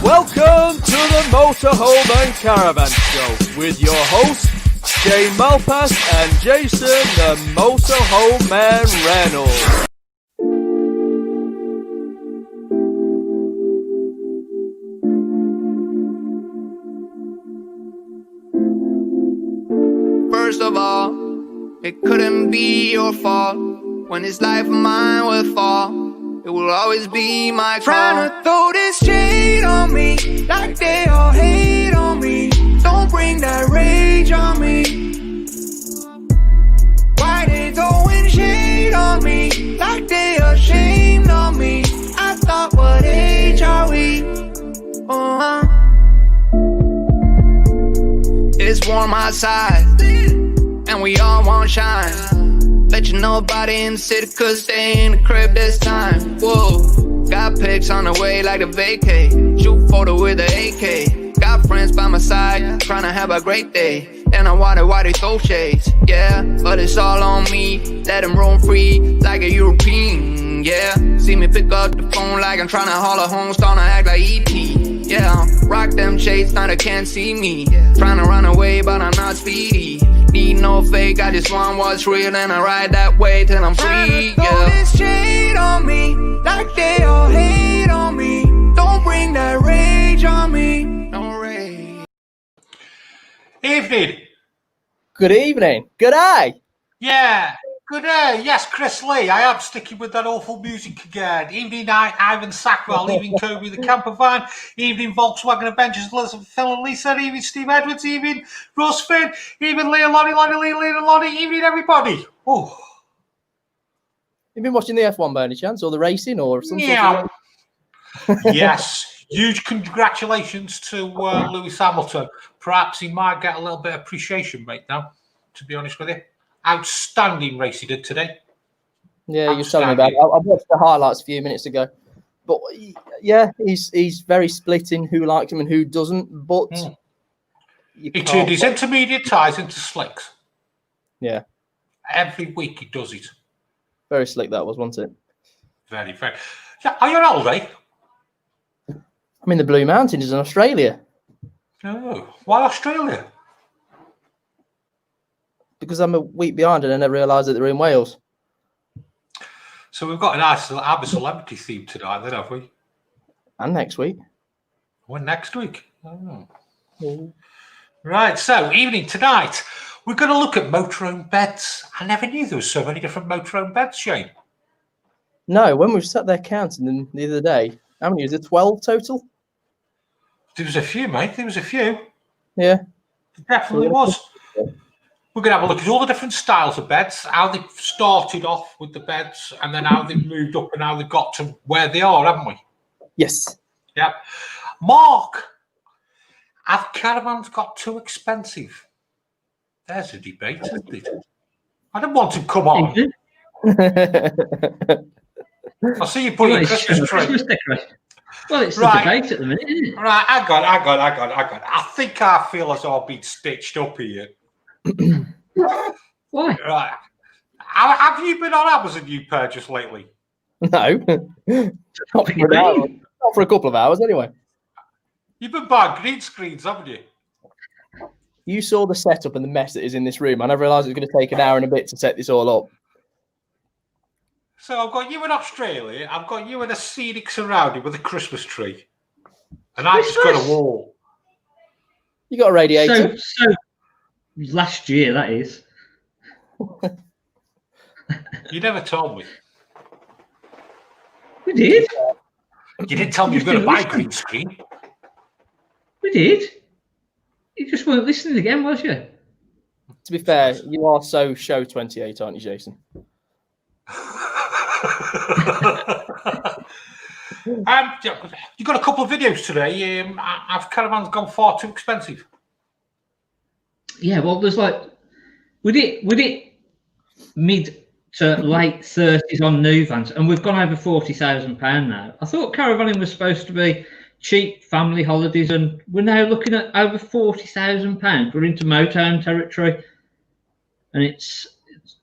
Welcome to the Motorhome and Caravan Show with your hosts, Shane Malpass and Jason the Motorhome Man Reynolds. First of all, it couldn't be your fault. When this life of mine would fall, it will always be my fault. Trying to throw this shade on me, like they all hate on me. Don't bring that rage on me. Why they throwing shade on me, like they ashamed of me? I thought, what age are we? It's warm outside, and we all want shine. Let you know about it in the city, cause they in the crib this time. Whoa, got pics on the way like a vacay. Shoot photo with the AK. Got friends by my side, trying to have a great day. Then I wonder why they throw shades. Yeah, but it's all on me. Let them roam free like a European. Yeah, see me pick up the phone like I'm trying to haul a home, starting to act like E.T. Yeah, rock them shades, now they can't see me. Trying to run away, but I'm not speedy. Need no fake, I just want what's real, and I ride that way till I'm free. Yeah, this shade on me, like they all hate on me. Don't bring that rage on me. No rage. Evening. Good evening. Good day. Yeah. Good day. Yes, Chris Lee. I am sticking with that awful music again. Evening night, Ivan Sackwell. Evening, Toby the Camper Van. Evening, Volkswagen Avengers, Elizabeth, Phil and Lisa. Evening, Steve Edwards. Evening, Russ Finn. Evening, Leah Lonnie. Evening, everybody. Oh. You been watching the F1 by any chance, or the racing, or something? Yeah. Yes. Huge congratulations to Lewis Hamilton. Perhaps he might get a little bit of appreciation, mate, now, to be honest with you. Outstanding race he did today. Yeah, you're telling me about it. I watched the highlights a few minutes ago. But, yeah, he's very split in who likes him and who doesn't. But he turned his intermediate tyres into slicks. Yeah. Every week he does it. Very slick that was, wasn't it? Very, very. Yeah, are you on holiday? I'm in the Blue Mountains in Australia. Oh, why Australia? Because I'm a week behind and I never realised that they're in Wales. So we've got a nice have a celebrity theme tonight, then, have we? And next week. When next week? Oh. Right, so evening tonight, we're going to look at motorhome beds. I never knew there were so many different motorhome beds, Shane. No, when we sat there counting them the other day, how many was it? 12 total? There was a few, mate. There was a few. Yeah. It definitely was. We're going to have a look at all the different styles of beds, how they started off with the beds, and then how they've moved up and how they got to where they are, haven't we? Yes. Yep. Mark, have caravans got too expensive? There's a debate, isn't it? I don't want to come on. I see you putting a Christmas tree. Well, it's the debate at the minute, isn't it? Right, I got it. I think I feel as though I've been stitched up here. Why? Right. Have you been on Amazon, you pair, just lately? No. Not for a couple of hours, anyway. You've been buying green screens, haven't you? You saw the setup and the mess that is in this room. I never realised it was going to take an hour and a bit to set this all up. So I've got you in Australia. I've got you in a scenic surrounding with a Christmas tree. And I've just got a wall. You got a radiator. So last year, that is. You never told me. We did. You didn't tell me you were going to buy a green screen. We did. You just weren't listening again, was you? To be fair, you are so show 28, aren't you, Jason? You got a couple of videos today. Have caravans gone far too expensive? Yeah, well, there's we did mid to late 30s on new vans, and we've gone over £40,000 now. I thought caravanning was supposed to be cheap family holidays, and we're now looking at over £40,000. We're into motorhome territory, and it's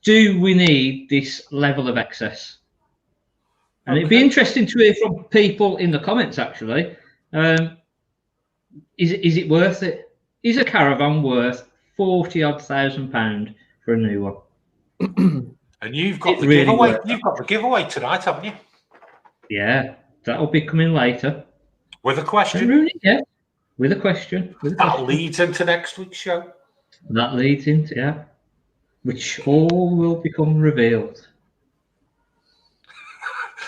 do we need this level of excess? And it'd be interesting to hear from people in the comments, actually. Is it worth it? Is a caravan worth 40-odd thousand pound for a new one? And you've got It's the really giveaway. worth it. You've got the giveaway tonight, haven't you? Yeah, that'll be coming later. With a Don't question. ruin it yet. With a question. That leads into next week's show. That leads into, yeah. Which all will become revealed.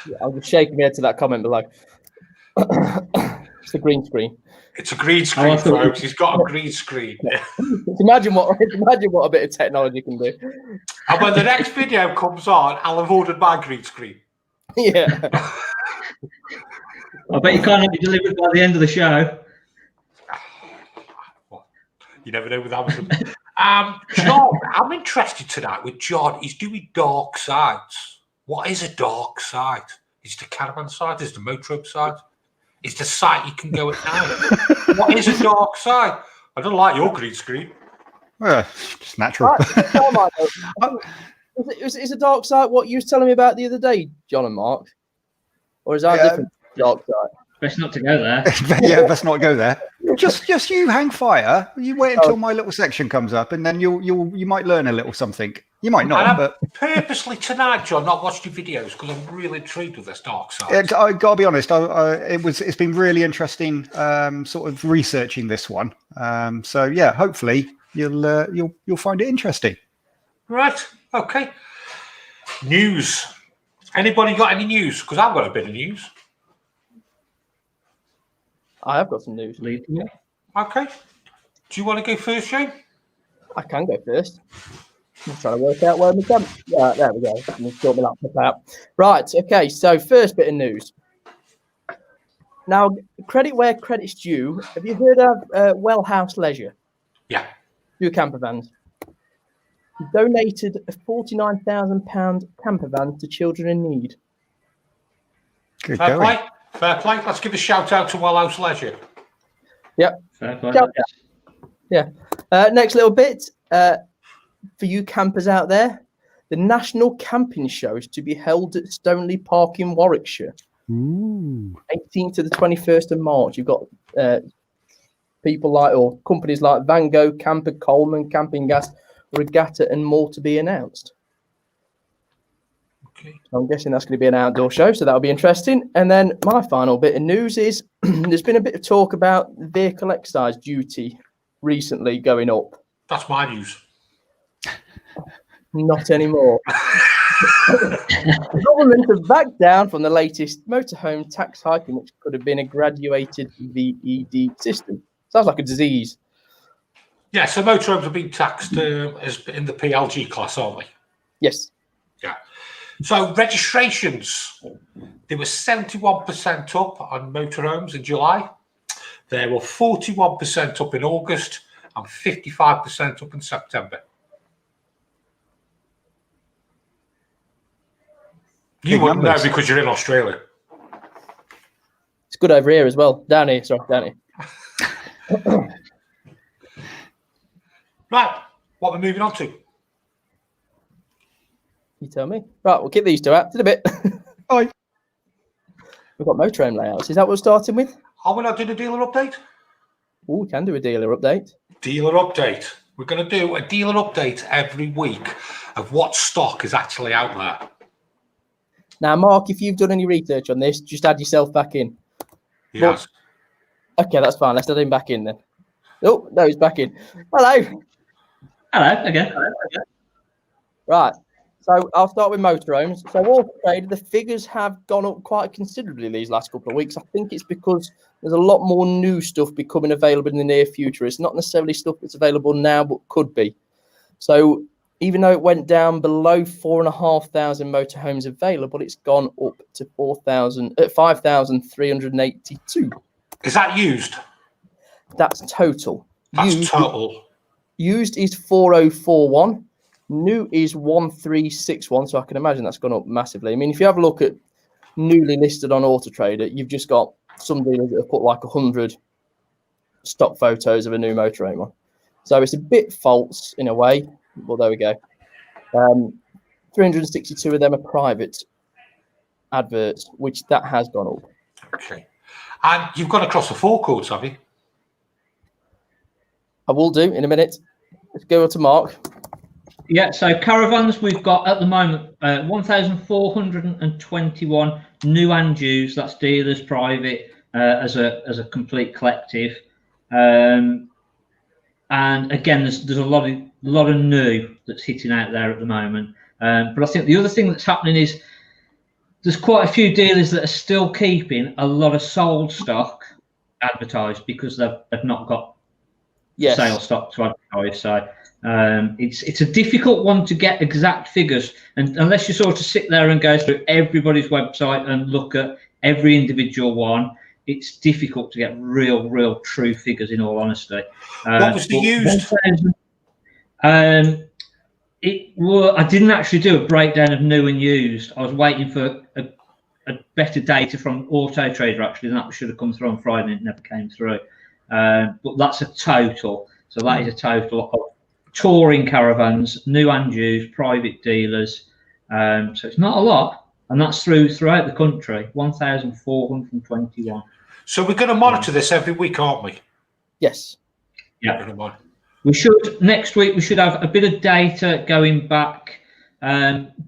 Yeah, I'll just shake my head to that comment below. It's a green screen. It's a green screen, folks. He's got a green screen. Imagine what a bit of technology can do. And when the next video comes on, I'll have ordered my green screen. Yeah. I bet you can't have it delivered by the end of the show. You never know with Amazon. John, I'm interested tonight with John. He's doing dark sides. What is a dark side? Is the caravan side? Is the motorhome side? Is the site you can go at night? What is a dark side? I don't like your green screen. It's natural. Is a dark side what you was telling me about the other day, John and Mark? Or is that a different dark side? Best not to go there. Yeah, let's not go there. Just you hang fire. You wait until my little section comes up, and then you might learn a little something. You might not, but purposely tonight, John, not watched your videos because I'm really intrigued with this dark side. I gotta be honest. It's been really interesting, sort of researching this one. So yeah, hopefully you'll find it interesting. Right. Okay. News. Anybody got any news? Because I've got a bit of news. I have got some news. Okay. Do you want to go first, Shane? I can go first. I'm trying to work out where we can. Yeah, there we go. Let me sort my laptop out. Right. Okay. So first bit of news. Now, credit where credit's due. Have you heard of Well House Leisure? Yeah. Your camper vans. He donated a £49,000 camper van to children in need. Good Fair going. play. Fair play. Let's give a shout out to Well House Leisure. Yep. Fair play. Yeah. Next little bit for you campers out there. The National Camping Show is to be held at Stoneleigh Park in Warwickshire. Ooh. 18th to the 21st of March. You've got people like, or companies like Van Gogh, Camper, Coleman, Camping Gas, Regatta, and more to be announced. Okay. I'm guessing that's going to be an outdoor show, so that'll be interesting. And then my final bit of news is there's been a bit of talk about vehicle excise duty recently going up. That's my news. Not anymore. The government have backed down from the latest motorhome tax hike, which could have been a graduated VED system. Sounds like a disease. Yeah, so motorhomes have been taxed as in the PLG class, aren't they? Yes. Yeah. So registrations, they were 71% up on motorhomes in July. They were 41% up in August and 55% up in September. You wouldn't know because you're in Australia. It's good over here as well. Down here, sorry, down here. Right, what we're moving on to? You tell me. Right, we'll keep these two out in a bit. Bye. We've got motorhome layouts. Is that what we're starting with? Are we not doing a dealer update? Oh, we can do a dealer update. Dealer update. We're going to do a dealer update every week of what stock is actually out there. Now, Mark, if you've done any research on this, just add yourself back in. Yes. Okay, that's fine. Let's add him back in then. Oh, no, he's back in. Hello. Hello again. Right. So I'll start with motorhomes. So Auto Trader, the figures have gone up quite considerably these last couple of weeks. I think it's because there's a lot more new stuff becoming available in the near future. It's not necessarily stuff that's available now, but could be. So even though it went down below 4,500 motorhomes available, it's gone up to 5,382. Is that used? That's total. That's total. Used is 4,041. New is 1,361. So I can imagine that's gone up massively. I mean, if you have a look at newly listed on Auto Trader, you've just got some dealers that have put like 100 stock photos of a new motorhome on. So it's a bit false in a way. Well, there we go. 362 of them are private adverts, which that has gone up. Okay. And you've gone across the forecourts, have you? I will do in a minute. Let's go on to Mark. Yeah, so Caravans, we've got at the moment 1,421 new and used. That's dealers, private, as a complete collective. And again, there's a lot of new that's hitting out there at the moment. But I think the other thing that's happening is there's quite a few dealers that are still keeping a lot of sold stock advertised because they've not got sale stock to advertise. So it's a difficult one to get exact figures, and unless you sort of sit there and go through everybody's website and look at every individual one, it's difficult to get real true figures, in all honesty. What was the used? I didn't actually do a breakdown of new and used. I was waiting for a better data from Auto Trader, actually, and that should have come through on Friday, and it never came through. But that's a total. So that is a total of touring caravans, new and used, private dealers. So it's not a lot, and that's throughout the country, 1,421. So we're going to monitor this every week, aren't we? Yes. Yeah. We should next week. We should have a bit of data going back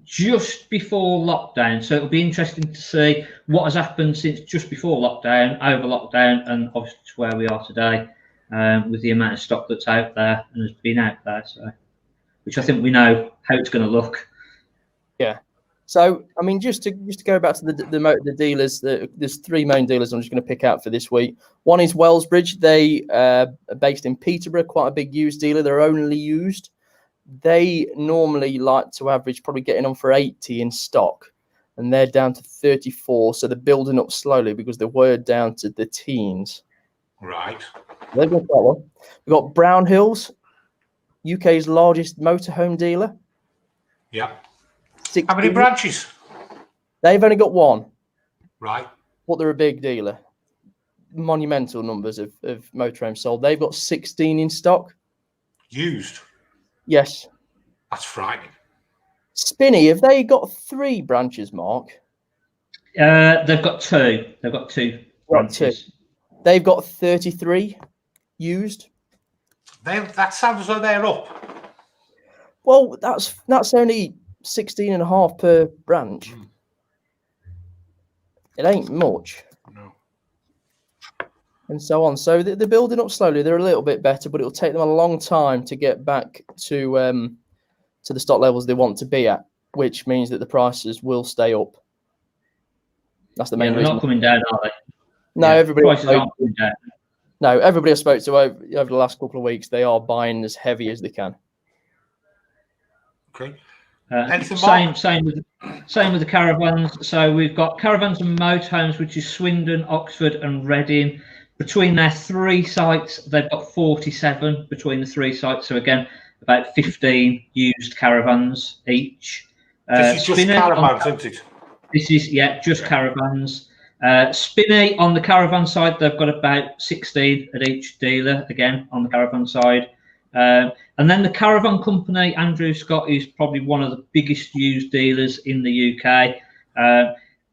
just before lockdown. So it'll be interesting to see what has happened since just before lockdown, over lockdown, and obviously to where we are today, with the amount of stock that's out there and has been out there. So, which I think we know how it's going to look. Yeah. So, I mean, just to go back to the dealers, there's three main dealers I'm just going to pick out for this week. One is Wellsbridge. They are based in Peterborough, quite a big used dealer. They're only used. They normally like to average probably getting on for 80 in stock, and they're down to 34. So they're building up slowly because they were down to the teens. Right. They've got that one. We've got Brown Hills, UK's largest motorhome dealer. Yeah. How many branches? They've only got one. Right. But they're a big dealer. Monumental numbers of motorhomes sold. They've got 16 in stock. Used? Yes. That's frightening. Spinney, have they got 3 branches, Mark? They've got 2. They've got 2 branches. They've got 33 used. That sounds as though they're up. Well, that's only 16.5 per branch. It ain't much. No. And so on. So they're building up slowly. They're a little bit better, but it'll take them a long time to get back to the stock levels they want to be at, which means that the prices will stay up. That's the main reason. They're not coming down, are they? No, everybody. Prices aren't coming down. No, everybody I spoke to over the last couple of weeks, they are buying as heavy as they can. Okay. Same with the caravans. So we've got Caravans and Motorhomes, which is Swindon, Oxford, and Reading. Between their 3 sites, they've got 47 between the 3 sites. So again, about 15 used caravans each. This is just caravans, isn't it? This is just caravans. Spinney on the caravan side, they've got about 16 at each dealer. Again on the caravan side. And then the caravan company, Andrew Scott, is probably one of the biggest used dealers in the UK.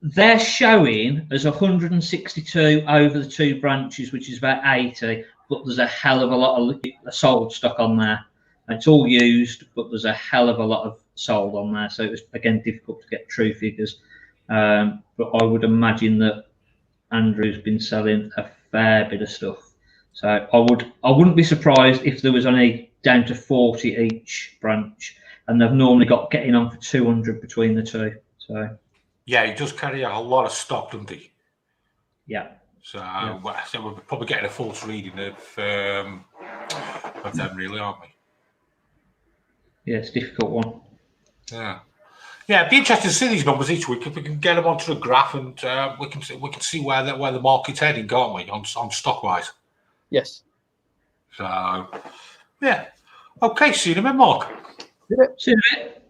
They're showing as 162 over the 2 branches, which is about 80, but there's a hell of a lot of sold stock on there. It's all used, but there's a hell of a lot of sold on there. So it's, again, difficult to get true figures. But I would imagine that Andrew's been selling a fair bit of stuff. So I wouldn't be surprised if there was only down to 40 each branch, and they've normally got getting on for 200 between the 2. So yeah, he does carry out a lot of stock, doesn't he? Yeah. So we're probably getting a false reading of them, really, aren't we? Yeah, it's a difficult one. Yeah. Yeah, it'd be interesting to see these numbers each week if we can get them onto the graph, and we can see where the market's heading, can't we, on stock wise? Yes. So yeah. Okay, see you in a minute, Mark. See you in a bit.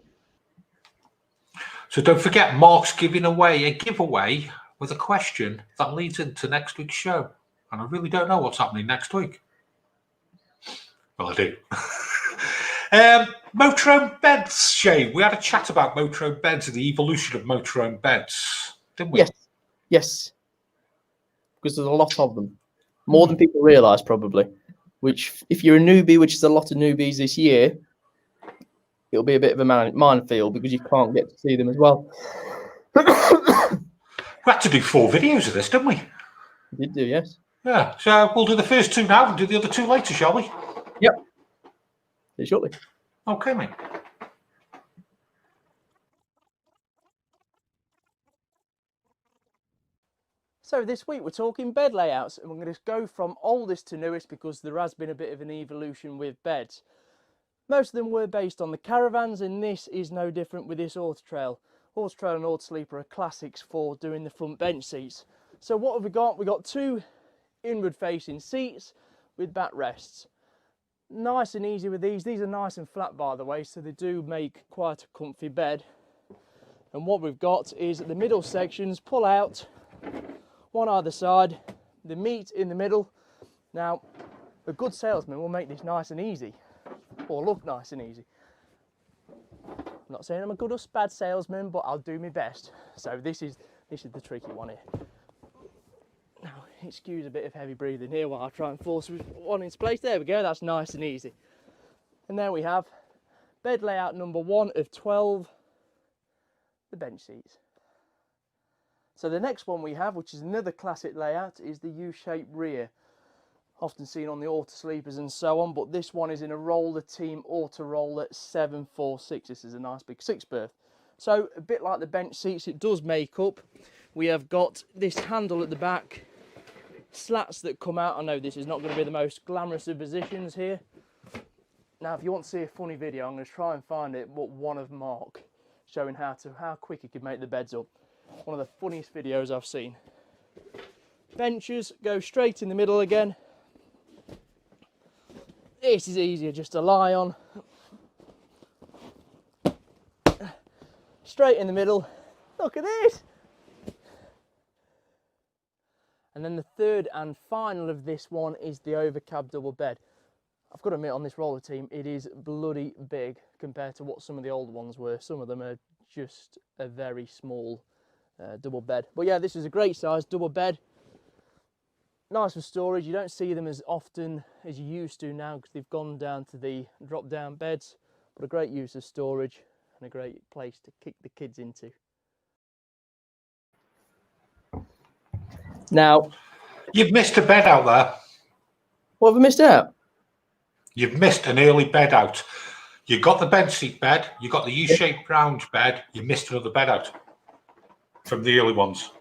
So don't forget, Mark's giving away a giveaway with a question that leads into next week's show. And I really don't know what's happening next week. Well, I do. Motorhome beds, Shane. We had a chat about motorhome beds and the evolution of motorhome beds, didn't we? Yes. Because there's a lot of them. More than people realise, probably. which if you're a newbie, which is a lot of newbies this year, it'll be a bit of a minefield because you can't get to see them as well. We had to do 4 videos of this, didn't we? We did do, yes. Yeah, so we'll do the first 2 now and do the other 2 later, shall we? Yep. See you shortly. Okay, mate. So this week we're talking bed layouts, and we're going to go from oldest to newest because there has been a bit of an evolution with beds. Most of them were based on the Caravans, and this is no different with this Auto Trail. Auto Trail and Auto Sleeper are classics for doing the front bench seats. So what have we got? We've got 2 inward facing seats with backrests. Nice and easy with these. These are nice and flat, by the way, so they do make quite a comfy bed. And what we've got is the middle sections pull out, one either side, the meat in the middle. Now, a good salesman will make this nice and easy, or look nice and easy. I'm not saying I'm a good or bad salesman, but I'll do my best. So this is the tricky one here. Now, excuse a bit of heavy breathing here while I try and force one into place. There we go, that's nice and easy. And there we have bed layout number 1 of 12, the bench seats. So the next one we have, which is another classic layout, is the U-shaped rear. Often seen on the Auto Sleepers and so on, but this one is in a Roller Team Auto Roller 746. This is a nice big 6-berth. So a bit like the bench seats, it does make up. We have got this handle at the back, slats that come out. I know this is not going to be the most glamorous of positions here. Now, if you want to see a funny video, I'm going to try and find it, but one of Mark, showing how quick he can make the beds up. One of the funniest videos I've seen. Benches go straight in the middle again. This is easier just to lie on. Straight in the middle. Look at this. And then the third and final of this one is the overcab double bed. I've got to admit, on this roller team, it is bloody big compared to what some of the old ones were. Some of them are just a very small double bed. But yeah, this is a great size double bed. Nice for storage. You don't see them as often as you used to now because they've gone down to the drop down beds, but a great use of storage and a great place to kick the kids into. Now, You've missed a bed out there. what have I missed out? You've missed an early bed out. You got the bed seat bed, you got the U-shaped round bed, you missed another bed out from the early ones.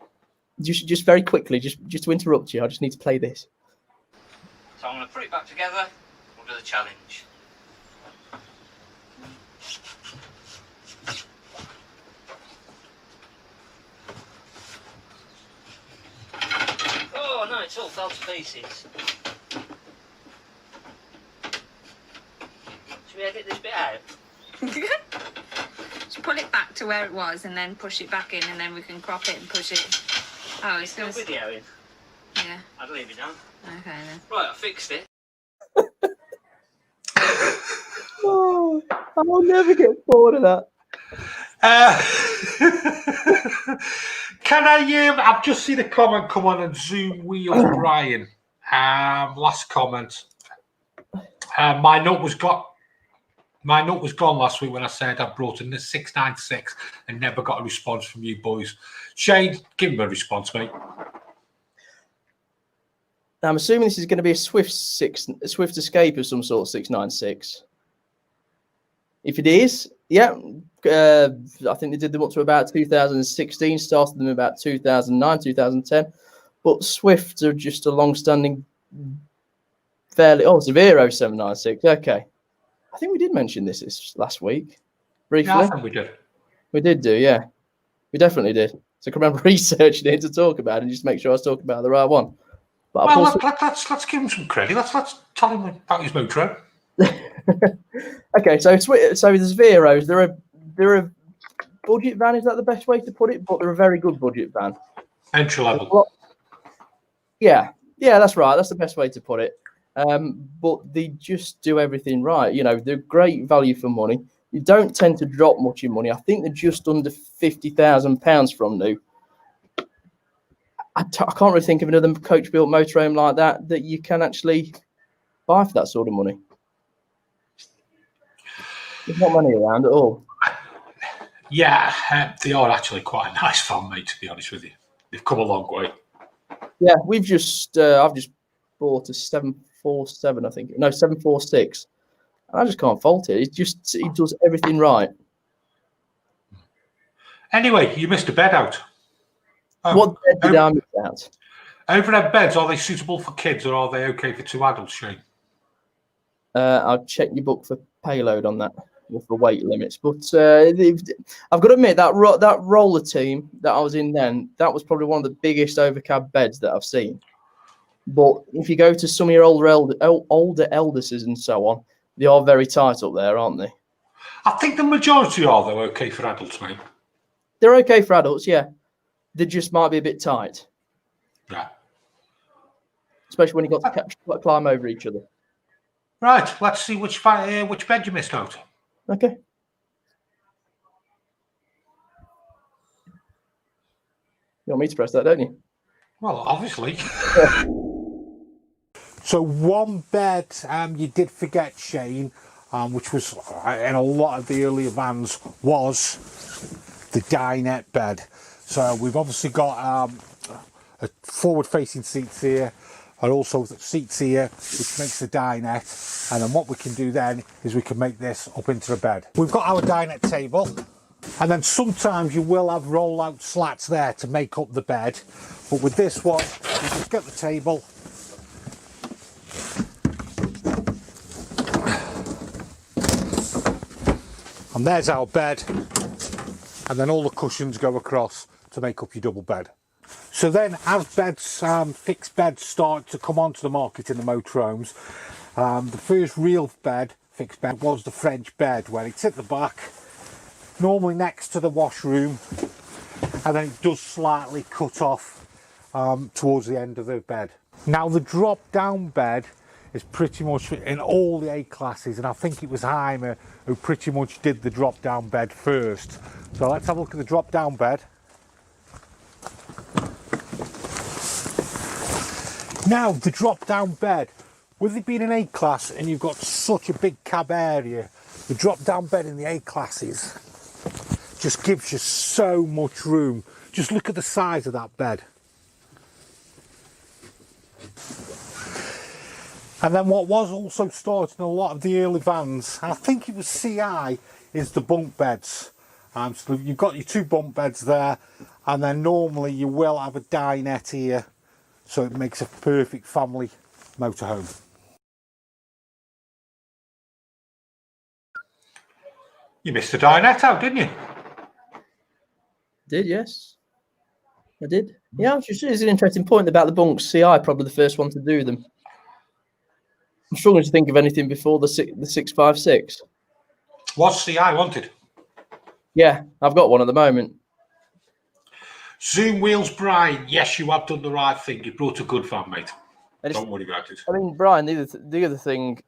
Just very quickly, just to interrupt you, I just need to play this. So I'm going to put it back together. We'll do the challenge. Oh no, it's all fell to pieces. Should we edit this bit out? Just pull it back to where it was and then push it back in, and then we can crop it and push it. Oh, it's Still going to... videoing. Yeah. I'd leave it down. Okay then. Right, I fixed it. Oh, I'll never get bored of that. Can I? I've just seen a comment come on Zoom Wheels Brian. Last comment. My note was gone last week when I said I brought in the 696 and never got a response from you boys. Shane, give him a response, mate. Now, I'm assuming this is going to be a Swift Escape of some sort, 696. If it is, yeah, I think they did them up to about 2016, started them about 2009, 2010. But Swifts are just a long-standing, Severo 796. Okay. I think we did mention this last week, briefly. Yeah, I think we did. We did do, yeah. We definitely did. So I can remember researching it to talk about it and just make sure I was talking about the right one. But well, let's give him some credit. Let's tell him about his motor. Okay, so there's Veros. They're a budget van. Is that the best way to put it? But they're a very good budget van. Entry level. Yeah, that's right. That's the best way to put it. But they just do everything right. You know, they're great value for money. You don't tend to drop much in money. I think they're just under £50,000 from new. I can't really think of another coach-built motorhome like that you can actually buy for that sort of money. There's not money around at all. Yeah, they are actually quite a nice van, mate, to be honest with you. They've come a long way. Yeah, I've just bought a 747, I think. No, 746. And I just can't fault it. It does everything right. Anyway, you missed a bed out. What bed did I miss out? Overhead beds, are they suitable for kids or are they okay for 2 adults, Shane? I'll check your book for payload on that, or for weight limits. But I've got to admit, that roller team that I was in then, that was probably one of the biggest overcab beds that I've seen. But if you go to some of your older Eldises and so on, they are very tight up there, aren't they? I think the majority are, though, okay for adults, mate. They're okay for adults, yeah. They just might be a bit tight. Yeah. Especially when you've got to climb over each other. Right, let's see which bed you missed out. Okay. You want me to press that, don't you? Well, obviously. So one bed you did forget, Shane, which was in a lot of the earlier vans, was the dinette bed. So we've obviously got a forward-facing seats here, and also seats here, which makes the dinette. And then what we can do then is we can make this up into a bed. We've got our dinette table, and then sometimes you will have roll-out slats there to make up the bed. But with this one, you just get the table, and there's our bed, and then all the cushions go across to make up your double bed. So then as beds, fixed beds start to come onto the market in the motorhomes, the first real fixed bed was the French bed, where it's at the back, normally next to the washroom, and then it does slightly cut off towards the end of the bed. Now the drop down bed is pretty much in all the A classes, and I think it was Heimer who pretty much did the drop down bed first. So let's have a look at the drop down bed. Now the drop down bed, with it being an A class and you've got such a big cab area, the drop down bed in the A classes just gives you so much room. Just look at the size of that bed. And then what was also started in a lot of the early vans, I think it was CI, is the bunk beds. So you've got your 2 bunk beds there, and then normally you will have a dinette here, so it makes a perfect family motorhome. You missed the dinette out, didn't you? Did, yes. I did. Yeah, it's an interesting point about the bunks. CI probably the first one to do them. I'm struggling to think of anything before the 656. What's CI wanted? Yeah, I've got one at the moment. Zoom Wheels Brian, yes, you have done the right thing. You brought a good van, mate. Don't worry about it. I mean, Brian, the other thing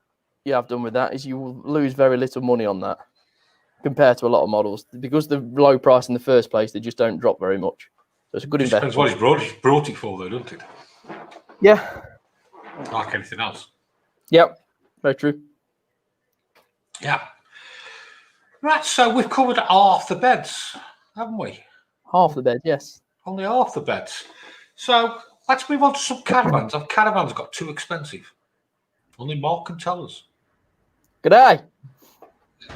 you have done with that is you will lose very little money on that compared to a lot of models. Because the low price in the first place, they just don't drop very much. So it's a good investment. Depends what he's brought. He's brought it for, though, doesn't it? Yeah. Like anything else. Yep, very true. Yeah. Right, so we've covered half the beds, haven't we? Half the bed, yes. Only half the beds. So let's move on to some caravans. Have caravans got too expensive? Only Mark can tell us. Good day.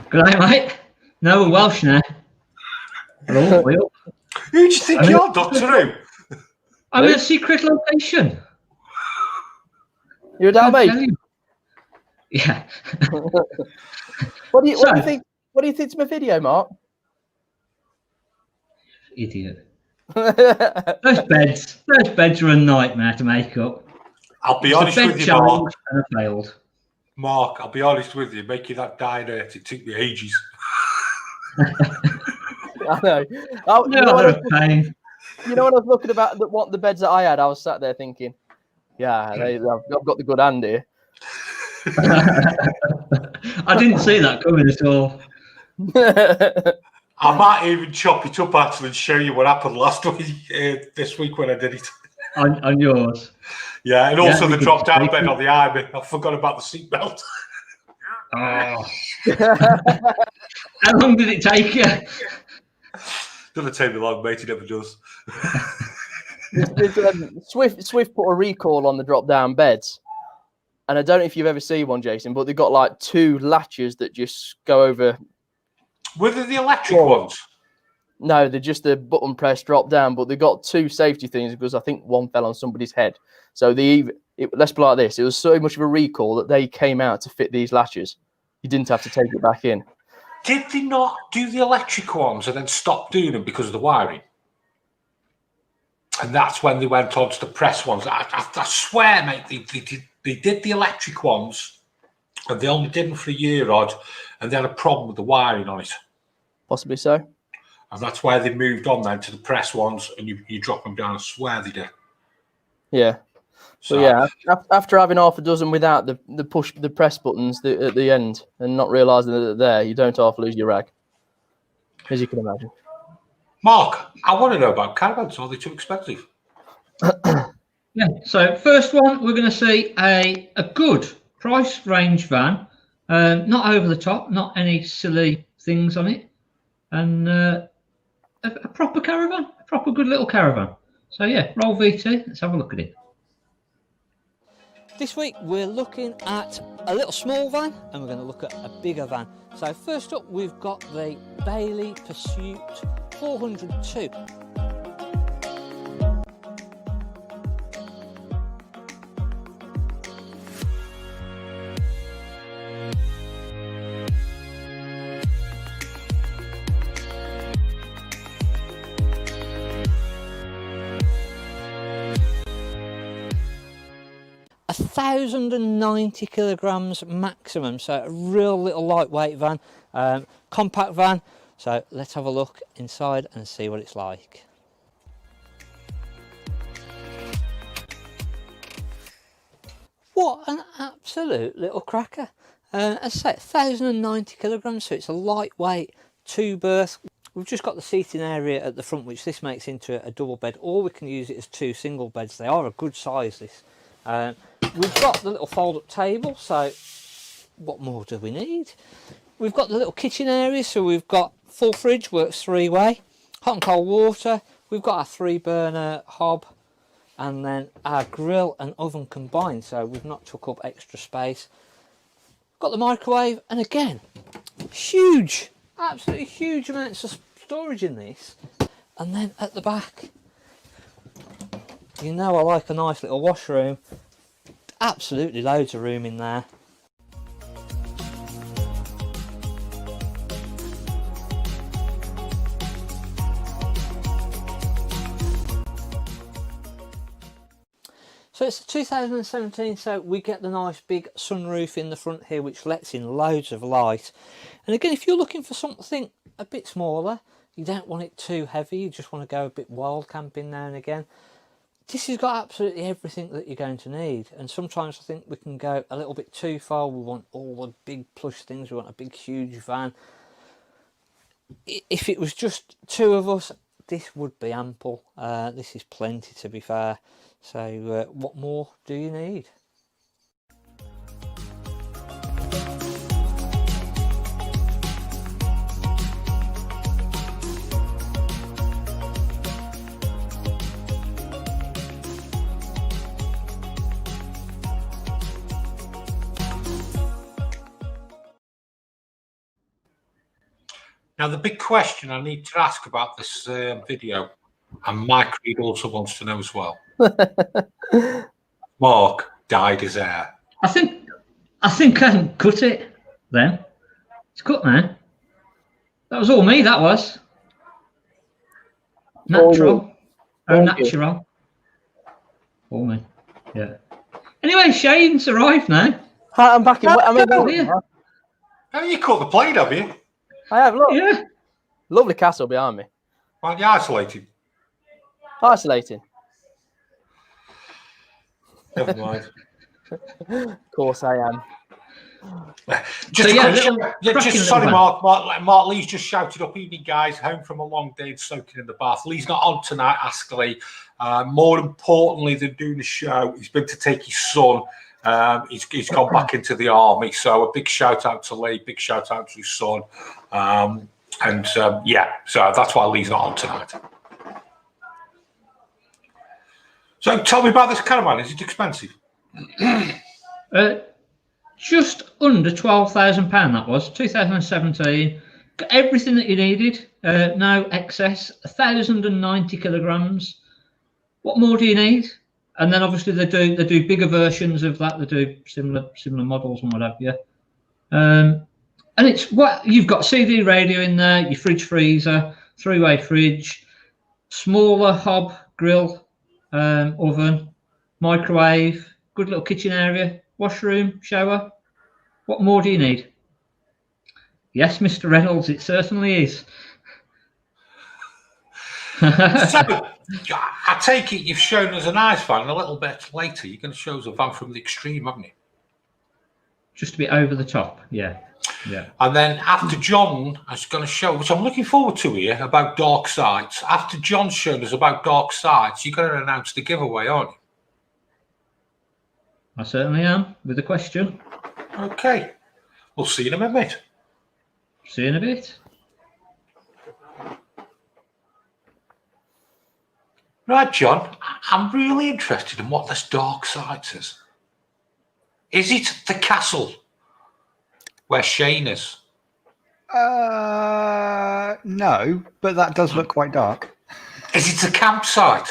Good day, mate. No, we're Welsh now. Hello, Will. Who do you think you are, Doctor Who? I'm in a secret location. You're a Dalmatian? Yeah. What do you think? What do you think to my video, Mark? Idiot. Those beds are a nightmare to make up. I'll be honest with you, Mark. And I failed. Mark, I'll be honest with you. Making that dinette, it took me ages. I know. You know when I was looking about what the beds that I had, I was sat there thinking, yeah, I've got the good hand here. I didn't see that coming at all. I might even chop it up actually and show you what happened last week, this week when I did it. on yours. Yeah, and also the you drop down could- bed on the Army. I forgot about the seatbelt. Oh. How long did it take you? Doesn't take me long, mate. It never does. Swift put a recall on the drop down beds, and I don't know if you've ever seen one, Jason, but they've got like 2 latches that just go over. Were they the electric ones? No, they're just the button press drop down, but they got 2 safety things because I think one fell on somebody's head. So let's put it like this: it was so much of a recall that they came out to fit these latches. You didn't have to take it back in. Did they not do the electric ones and then stop doing them because of the wiring? And that's when they went on to the press ones. I swear, mate, they did the electric ones, and they only did them for a year odd, and they had a problem with the wiring on it. Possibly so. And that's why they moved on then to the press ones, and you drop them down. I swear they did. Yeah. So yeah, after having half a dozen without the press buttons at the end and not realising that they're there, you don't half lose your rag, as you can imagine. Mark, I want to know about caravans. Are they too expensive? Yeah. So first one, we're going to see a good price range van, not over the top, not any silly things on it, and a proper caravan, a proper good little caravan. So yeah, roll VT. Let's have a look at it. This week we're looking at a little small van and we're going to look at a bigger van. So first up we've got the Bailey Pursuit 402. 1,090 kilograms maximum, so a real little lightweight van, compact van. So let's have a look inside and see what it's like. What an absolute little cracker. As I say, 1,090 kilograms, so it's a lightweight 2-berth. We've just got the seating area at the front, which this makes into a double bed, or we can use it as 2 single beds. They are a good size, this. We've got the little fold-up table, so what more do we need? We've got the little kitchen area, so we've got full fridge, works 3-way, hot and cold water. We've got our 3-burner hob, and then our grill and oven combined, so we've not took up extra space. Got the microwave, and again, huge, absolutely huge amounts of storage in this. And then at the back, you know I like a nice little washroom. Absolutely loads of room in there. So it's 2017, so we get the nice big sunroof in the front here, which lets in loads of light. And again, if you're looking for something a bit smaller, you don't want it too heavy, you just want to go a bit wild camping now and again, this has got absolutely everything that you're going to need. And sometimes I think we can go a little bit too far. We want all the big plush things, we want a big huge van. If it was just 2 of us, this would be ample. This is plenty, to be fair. So what more do you need? Now, the big question I need to ask about this video, and Mike Reed also wants to know as well. Mark dyed his hair. I think I can cut it then. It's cut now. That was all me, that was. Natural. Oh, natural. All me. Yeah. Anyway, Shane's arrived now. Hi, I'm back in. Oh, you cut the plane, have you? I have, look. Yeah. Lovely castle behind me. Aren't you isolated? Isolating. Never mind. Of course I am. Just So, a yeah, quick little shout- yeah, cracking just sorry, little Mark Lee's just shouted up, evening guys, home from a long day and soaking in the bath. Lee's not on tonight, ask Lee. More importantly than doing the show, he's been to take his son. He's gone back into the army. So a big shout out to Lee, big shout out to his son. Yeah, so that's why Lee's not on tonight. So tell me about this caravan. Is it expensive? Just under £12,000 that was, 2017. Got everything that you needed, no excess, 1,090 kilograms. What more do you need? And then obviously they do bigger versions of that. They do similar models and what have you. And it's what you've got: CD radio in there, your fridge freezer, three-way fridge, smaller hob grill, oven, microwave, good little kitchen area, washroom, shower. What more do you need? Yes, Mr. Reynolds, it certainly is. So, I take it you've shown us a nice van, and a little bit later you're going to show us a van from the extreme, haven't you? Just a bit over the top, yeah. And then after John is going to show, which I'm looking forward to here, about dark sites. After John's shown us about dark sites, you're going to announce the giveaway, aren't you? I certainly am, with a question. Okay. We'll see you in a minute. See you in a bit. Right, John, I'm really interested in what this dark site is. Is it the castle where Shane is? No, but that does look quite dark. Is it a campsite?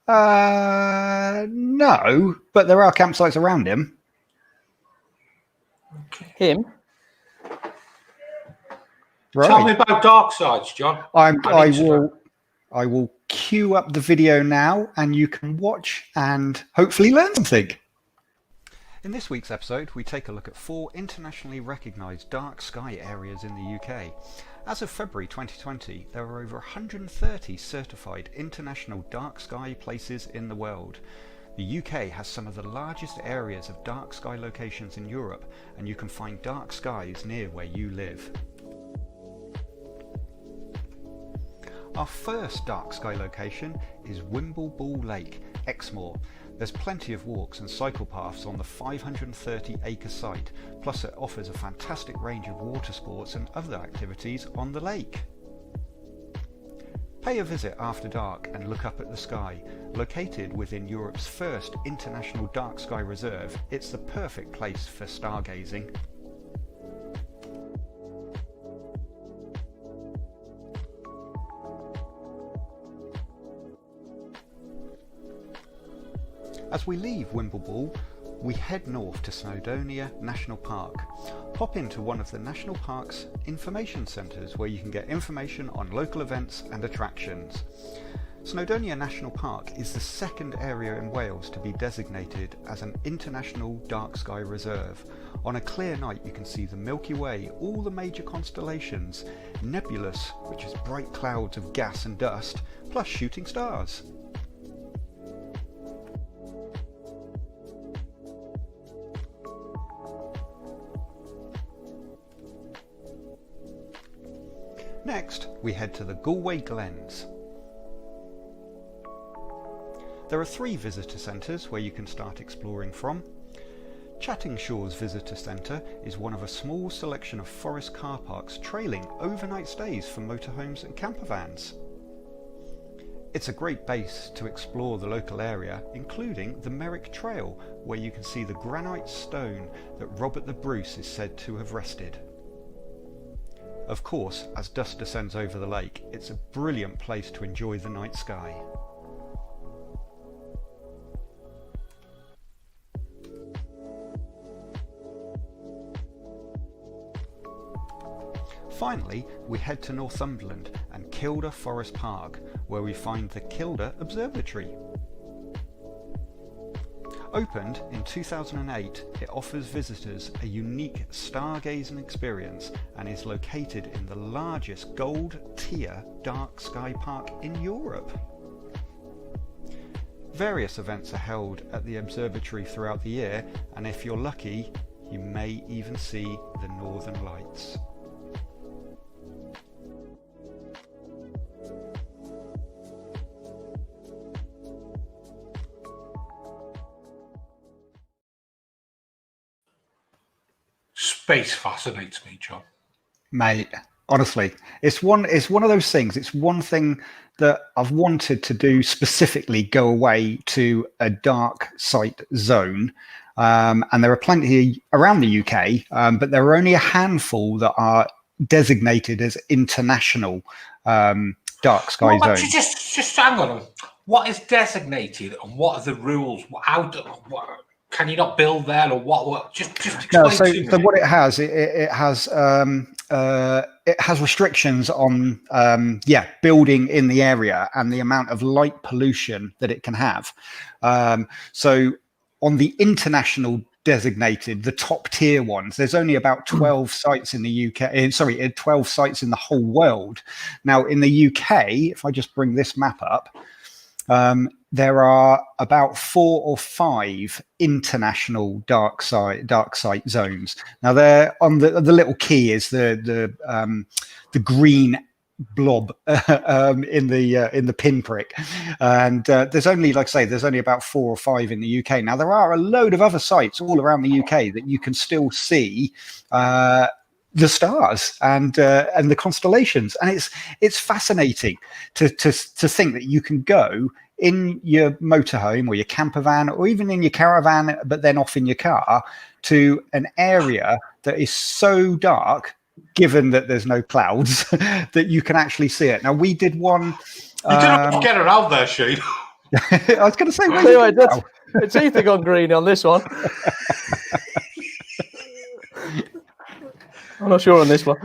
No, but there are campsites around him. Okay. Him? Right. Tell me about dark sites, John. I will queue up the video now, and you can watch and hopefully learn something. In this week's episode, we take a look at 4 internationally recognised dark sky areas in the UK. As of February 2020, there are over 130 certified international dark sky places in the world. The UK has some of the largest areas of dark sky locations in Europe, and you can find dark skies near where you live. Our first dark sky location is Wimbleball Lake, Exmoor. There's plenty of walks and cycle paths on the 530-acre site, plus it offers a fantastic range of water sports and other activities on the lake. Pay a visit after dark and look up at the sky. Located within Europe's first international dark sky reserve, it's the perfect place for stargazing. As we leave Wimbleball, we head north to Snowdonia National Park. Pop into one of the National Park's information centres where you can get information on local events and attractions. Snowdonia National Park is the second area in Wales to be designated as an international dark sky reserve. On a clear night you can see the Milky Way, all the major constellations, nebulous, which is bright clouds of gas and dust, plus shooting stars. Next, we head to the Galway Glens. There are 3 visitor centres where you can start exploring from. Chatting Shores Visitor Centre is one of a small selection of forest car parks trailing overnight stays for motorhomes and campervans. It's a great base to explore the local area, including the Merrick Trail, where you can see the granite stone that Robert the Bruce is said to have rested. Of course, as dusk descends over the lake, it's a brilliant place to enjoy the night sky. Finally, we head to Northumberland and Kilda Forest Park, where we find the Kilda Observatory. Opened in 2008, it offers visitors a unique stargazing experience and is located in the largest gold tier dark sky park in Europe. Various events are held at the observatory throughout the year, and if you're lucky, You may even see the northern lights. Space fascinates me, John. Mate, honestly, it's one of those things. It's one thing that I've wanted to do specifically, go away to a dark site zone. And there are plenty around the UK, but there are only a handful that are designated as international dark sky zones. Just hang on. What is designated and what are the rules? Can you not build there, or what? Just explain to me. So what it has, it has restrictions on building in the area and the amount of light pollution that it can have. So on the international designated, the top tier ones, there's only about 12 sites in the UK. 12 sites in the whole world. Now in the UK, if I just bring this map up. There are about 4 or 5 international dark site zones. Now, they're on the little key is the green blob in the pinprick, and there's only, like I say, there's only about 4 or 5 in the UK. Now, there are a load of other sites all around the UK that you can still see the stars and the constellations, and it's fascinating to think that you can go in your motorhome or your camper van or even in your caravan, but then off in your car to an area that is so dark, given that there's no clouds, that you can actually see it. Now, we did one. You didn't have to get around there, Shane. I was going to say, it's either gone green on this one. I'm not sure on this one.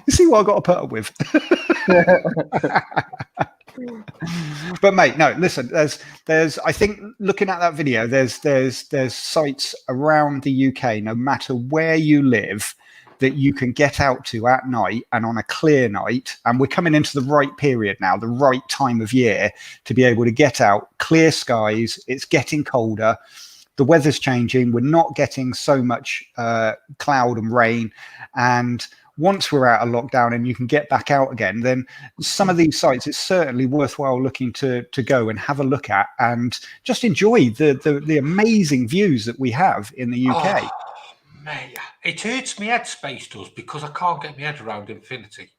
You see what I got to put up with. But mate, no, listen, there's I think looking at that video, there's sites around the UK, no matter where you live, that you can get out to at night and on a clear night. And we're coming into the right period now, the right time of year to be able to get out, clear skies. It's getting colder. The weather's changing. We're not getting so much cloud and rain. And once we're out of lockdown and you can get back out again, then some of these sites, it's certainly worthwhile looking to go and have a look at and just enjoy the amazing views that we have in the UK. Oh, mate, it hurts me head, space does, because I can't get my head around infinity.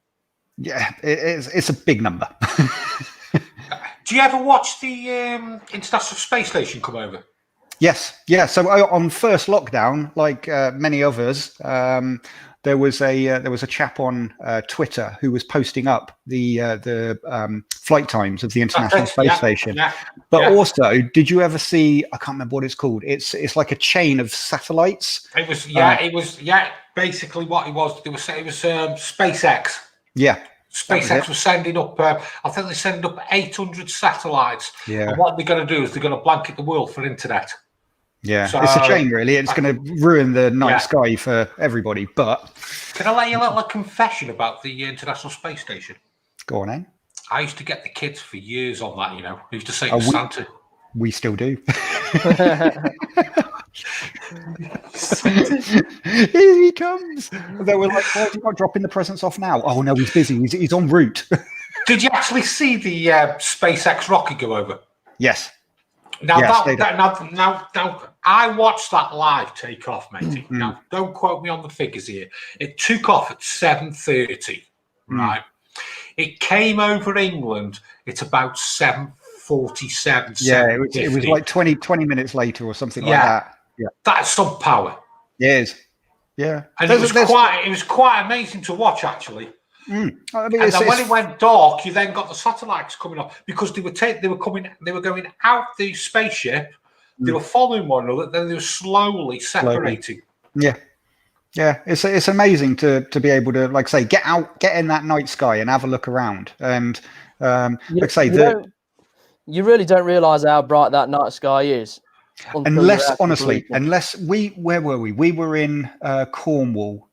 Yeah, it's a big number. Do you ever watch the International Space Station come over? Yes, yeah. So on first lockdown, like many others, there was a chap on Twitter who was posting up the flight times of the International Space Station. Yeah, but also, did you ever see? I can't remember what it's called. It's like a chain of satellites. It was basically what it was. It was SpaceX. Yeah. SpaceX was sending up, I think they're sending up 800 satellites. Yeah. And what they're going to do is they're going to blanket the world for internet. Yeah, so, it's a shame, really. It's going to ruin the night sky for everybody. But can I let you a little confession about the International Space Station? Go on, eh? I used to get the kids for years on that. You know, I used to say to Santa. We still do. Here he comes. They were like, "Why are you not dropping the presents off now?" Oh no, he's busy. He's en route. Did you actually see the SpaceX rocket go over? Yes. Now, now, I watched that live take off, matey. Now, don't quote me on the figures here. It took off at 7:30, right? It came over England. It's about 7:47. Yeah, it was like 20 minutes later or something like that. Yeah, that's some power. Yes. Yeah, and it was quite amazing to watch, actually. I mean, and then when it went dark, you then got the satellites coming off because they were going out the spaceship. They were following one another, then they were slowly separating. Yeah, it's amazing to be able to, like say, get in that night sky and have a look around. And like say, you really don't realise how bright that night sky is. Unless, honestly, where were we? We were in Cornwall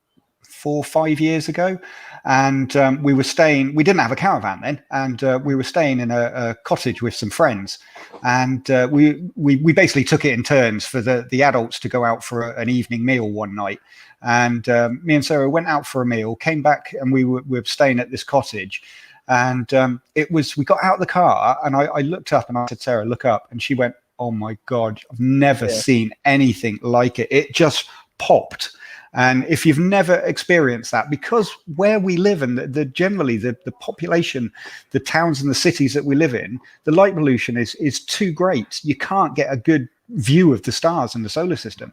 4 or 5 years ago, and we were staying. We didn't have a caravan then, and we were staying in a cottage with some friends, and we basically took it in turns for the adults to go out for an evening meal one night. And me and Sarah went out for a meal, came back, and we were staying at this cottage. And we got out of the car, and I looked up and I said, Sarah, look up. And she went, oh my God, I've never seen anything like it. It just popped. And if you've never experienced that, because where we live and generally the population, the towns and the cities that we live in, the light pollution is too great. You can't get a good view of the stars and the solar system.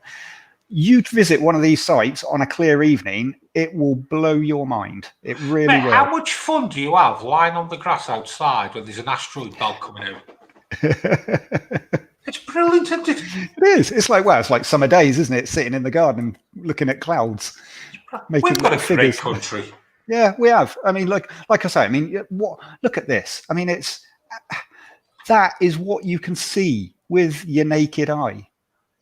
You visit one of these sites on a clear evening, it will blow your mind. It really will. How much fun do you have lying on the grass outside when there's an asteroid belt coming out? It's brilliant, isn't it? It is. It's like summer days, isn't it? Sitting in the garden, looking at clouds. We've got a great country. Yeah, we have. I mean, like I say, I mean, look at this. I mean, that is what you can see with your naked eye.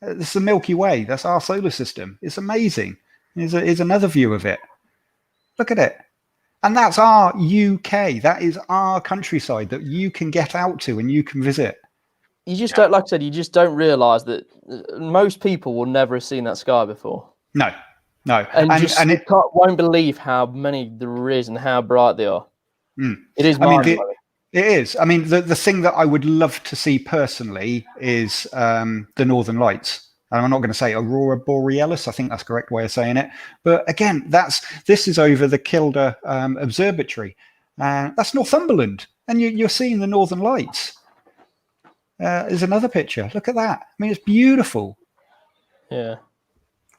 It's the Milky Way. That's our solar system. It's amazing. Here's another view of it. Look at it. And that's our UK. That is our countryside that you can get out to and you can visit. You just don't, like I said, you just don't realise that most people will never have seen that sky before. No. And it won't believe how many there is and how bright they are. It is mind-blowing. It is. I mean, the thing that I would love to see personally is the Northern Lights. And I'm not going to say Aurora Borealis. I think that's the correct way of saying it. But again, this is over the Kilda Observatory. That's Northumberland. And you're seeing the Northern Lights. There's another picture. Look at that. I mean, it's beautiful. Yeah.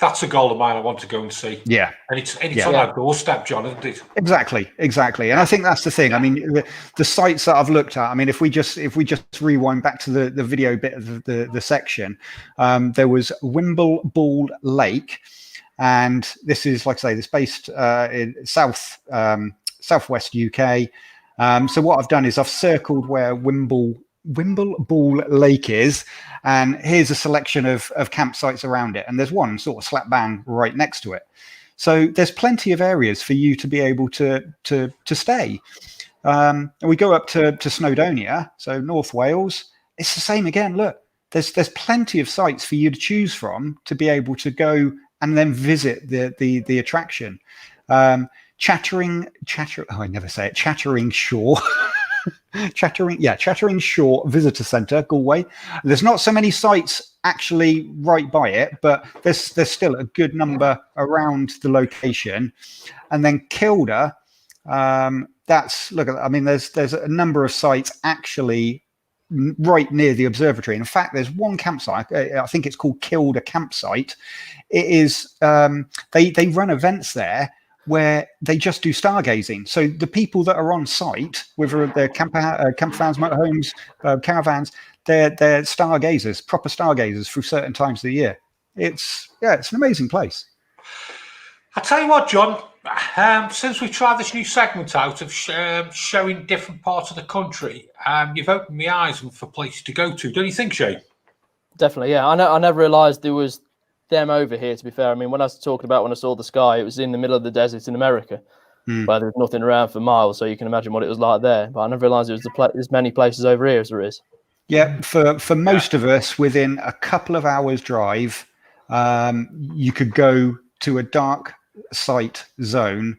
That's a goal of mine I want to go and see. Yeah. And it's on our doorstep, John, isn't it? Exactly. And I think that's the thing. I mean, the sites that I've looked at, I mean, if we just rewind back to the video bit of the section, there was Wimble Lake, and this is, like I say, this based in southwest UK. So what I've done is I've circled where Wimble Lake is, and here's a selection of campsites around it, and there's one sort of slap bang right next to it. So there's plenty of areas for you to be able to stay. And we go up to Snowdonia, so North Wales. It's the same again. Look, there's plenty of sites for you to choose from to be able to go and then visit the attraction. Chattering Shore. Chattering Shore Visitor Centre, Galway. There's not so many sites actually right by it, but there's still a good number around the location. And then Kilda, there's a number of sites actually right near the observatory. In fact, there's one campsite, I think it's called Kilda Campsite. It is they run events there where they just do stargazing. So the people that are on site, whether they're campervans, motorhomes, caravans, they're stargazers, proper stargazers through certain times of the year. It's an amazing place. I tell you what, John, since we tried this new segment out of showing different parts of the country, you've opened my eyes for places to go to. Don't you think, Shane? Definitely, yeah. I never realised there was them over here, to be fair. I mean, when I was talking about when I saw the sky, it was in the middle of the desert in America, where there was nothing around for miles, so you can imagine what it was like there. But I never realised there was as many places over here as there is. Yeah, for most of us, within a couple of hours drive, you could go to a dark site zone,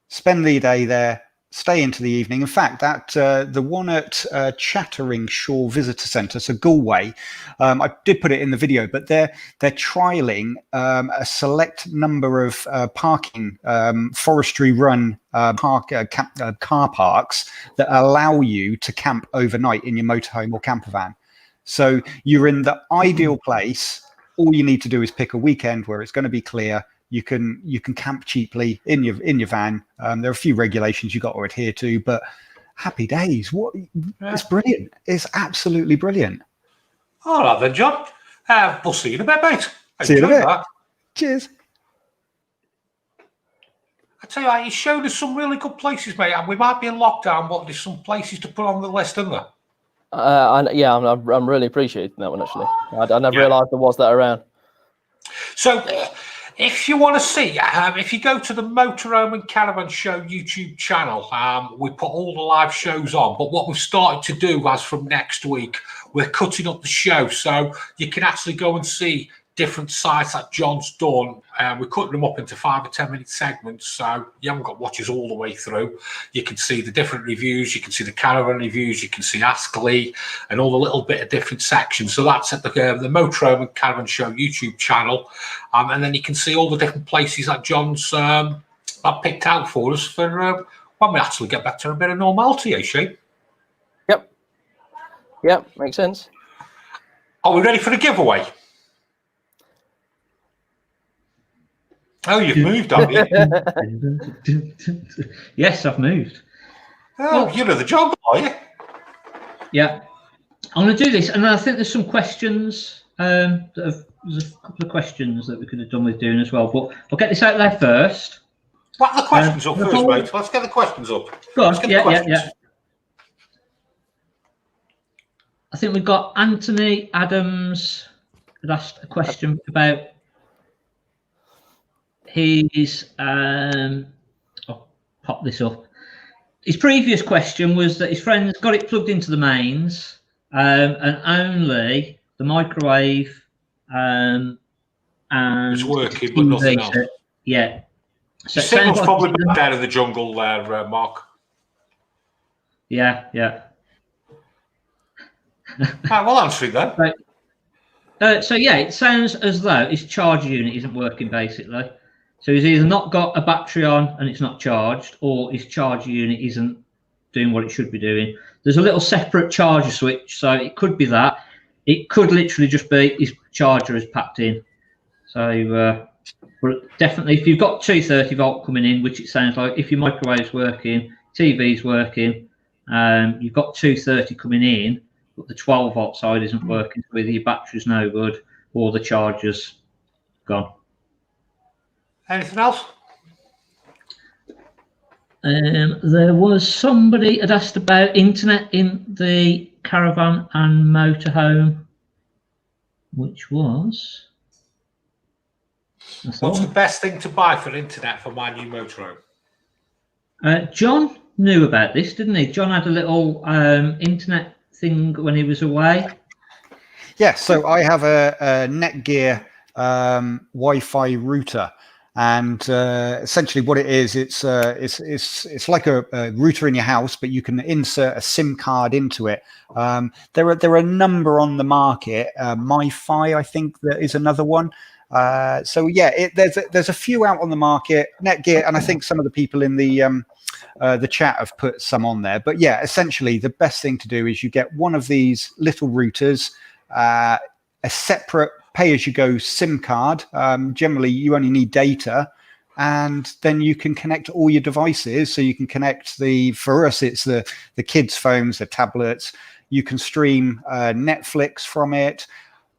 spend the day there, stay into the evening. In fact, that the one at Chattering Shore Visitor Centre, so Galway, I did put it in the video, but they're trialling a select number of parking forestry run car parks that allow you to camp overnight in your motorhome or camper van. So you're in the ideal place. All you need to do is pick a weekend where it's going to be clear. You can camp cheaply in your van. There are a few regulations you got to adhere to, but happy days. It's brilliant. It's absolutely brilliant. All right then, John. We'll see you in a bit, mate. See you in a bit. Cheers. I tell you what, you showed us some really good places, mate, and we might be in lockdown, but there's some places to put on the list, isn't there? I'm really appreciating that one, actually. I never realised there was that around. So, If you want to see, if you go to the Motorhome and Caravan Show YouTube channel, we put all the live shows on. But what we've started to do, as from next week, we're cutting up the show so you can actually go and see different sites that John's done. We're cutting them up into 5 or 10 minute segments, so you haven't got to watch us all the way through. You can see the different reviews, you can see the caravan reviews, you can see Ask Lee and all the little bit of different sections. So that's at the Motorhome and Caravan Show YouTube channel, and then you can see all the different places that John's picked out for us for when we actually get back to a bit of normality, eh, Shane? Yep, makes sense. Are we ready for the giveaway? Oh, you've moved, haven't you? Yes, I've moved. Oh, you know the job, are you? Yeah. I'm going to do this, and I think there's some questions. There's a couple of questions that we could have done with doing as well, but I'll get this out there first. What are the questions up first, mate? Let's get the questions up. Go on. Yeah. I think we've got Anthony Adams had asked a question about his. I'll pop this up. His previous question was that his friend's got it plugged into the mains, and only the microwave and it's working, but nothing else. Yeah. So the signal's probably back down in the jungle there, Mark. Yeah. Right, we'll answer it then. Right. So yeah, it sounds as though his charger unit isn't working basically. So he's either not got a battery on and it's not charged, or his charger unit isn't doing what it should be doing. There's a little separate charger switch, so it could be that. It could literally just be his charger is packed in. So, but definitely, if you've got 230 volt coming in, which it sounds like, if your microwave's working, TV's working, you've got 230 coming in, but the 12 volt side isn't working, so either your battery's no good or the charger's gone. Anything else? There was somebody had asked about internet in the caravan and motorhome, which was. What's the best thing to buy for internet for my new motorhome? John knew about this, didn't he? John had a little internet thing when he was away. Yeah, so I have a Netgear Wi-Fi router. And essentially, what it is, it's like a router in your house, but you can insert a SIM card into it. There are a number on the market. MiFi, I think, that is another one. So yeah, there's a few out on the market. Netgear, and I think some of the people in the chat have put some on there. But yeah, essentially, the best thing to do is you get one of these little routers, a separate pay-as-you-go SIM card. Generally, you only need data, and then you can connect all your devices. So you can connect for us, it's the kids' phones, the tablets. You can stream Netflix from it.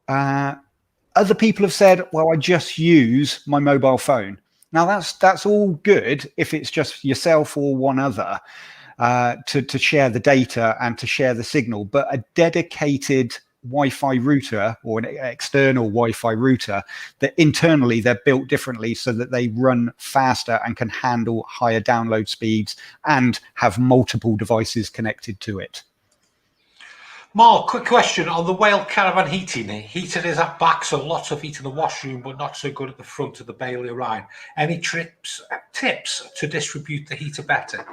Other people have said, well, I just use my mobile phone. Now, that's all good if it's just yourself or one other to share the data and to share the signal. But a dedicated Wi-Fi router or an external Wi-Fi router, that internally they're built differently so that they run faster and can handle higher download speeds and have multiple devices connected to it. Mark, quick question on the Whale Caravan heating. Heating is at back, so lots of heat in the washroom, but not so good at the front of the Bailey Rhine. Any tips to distribute the heater better?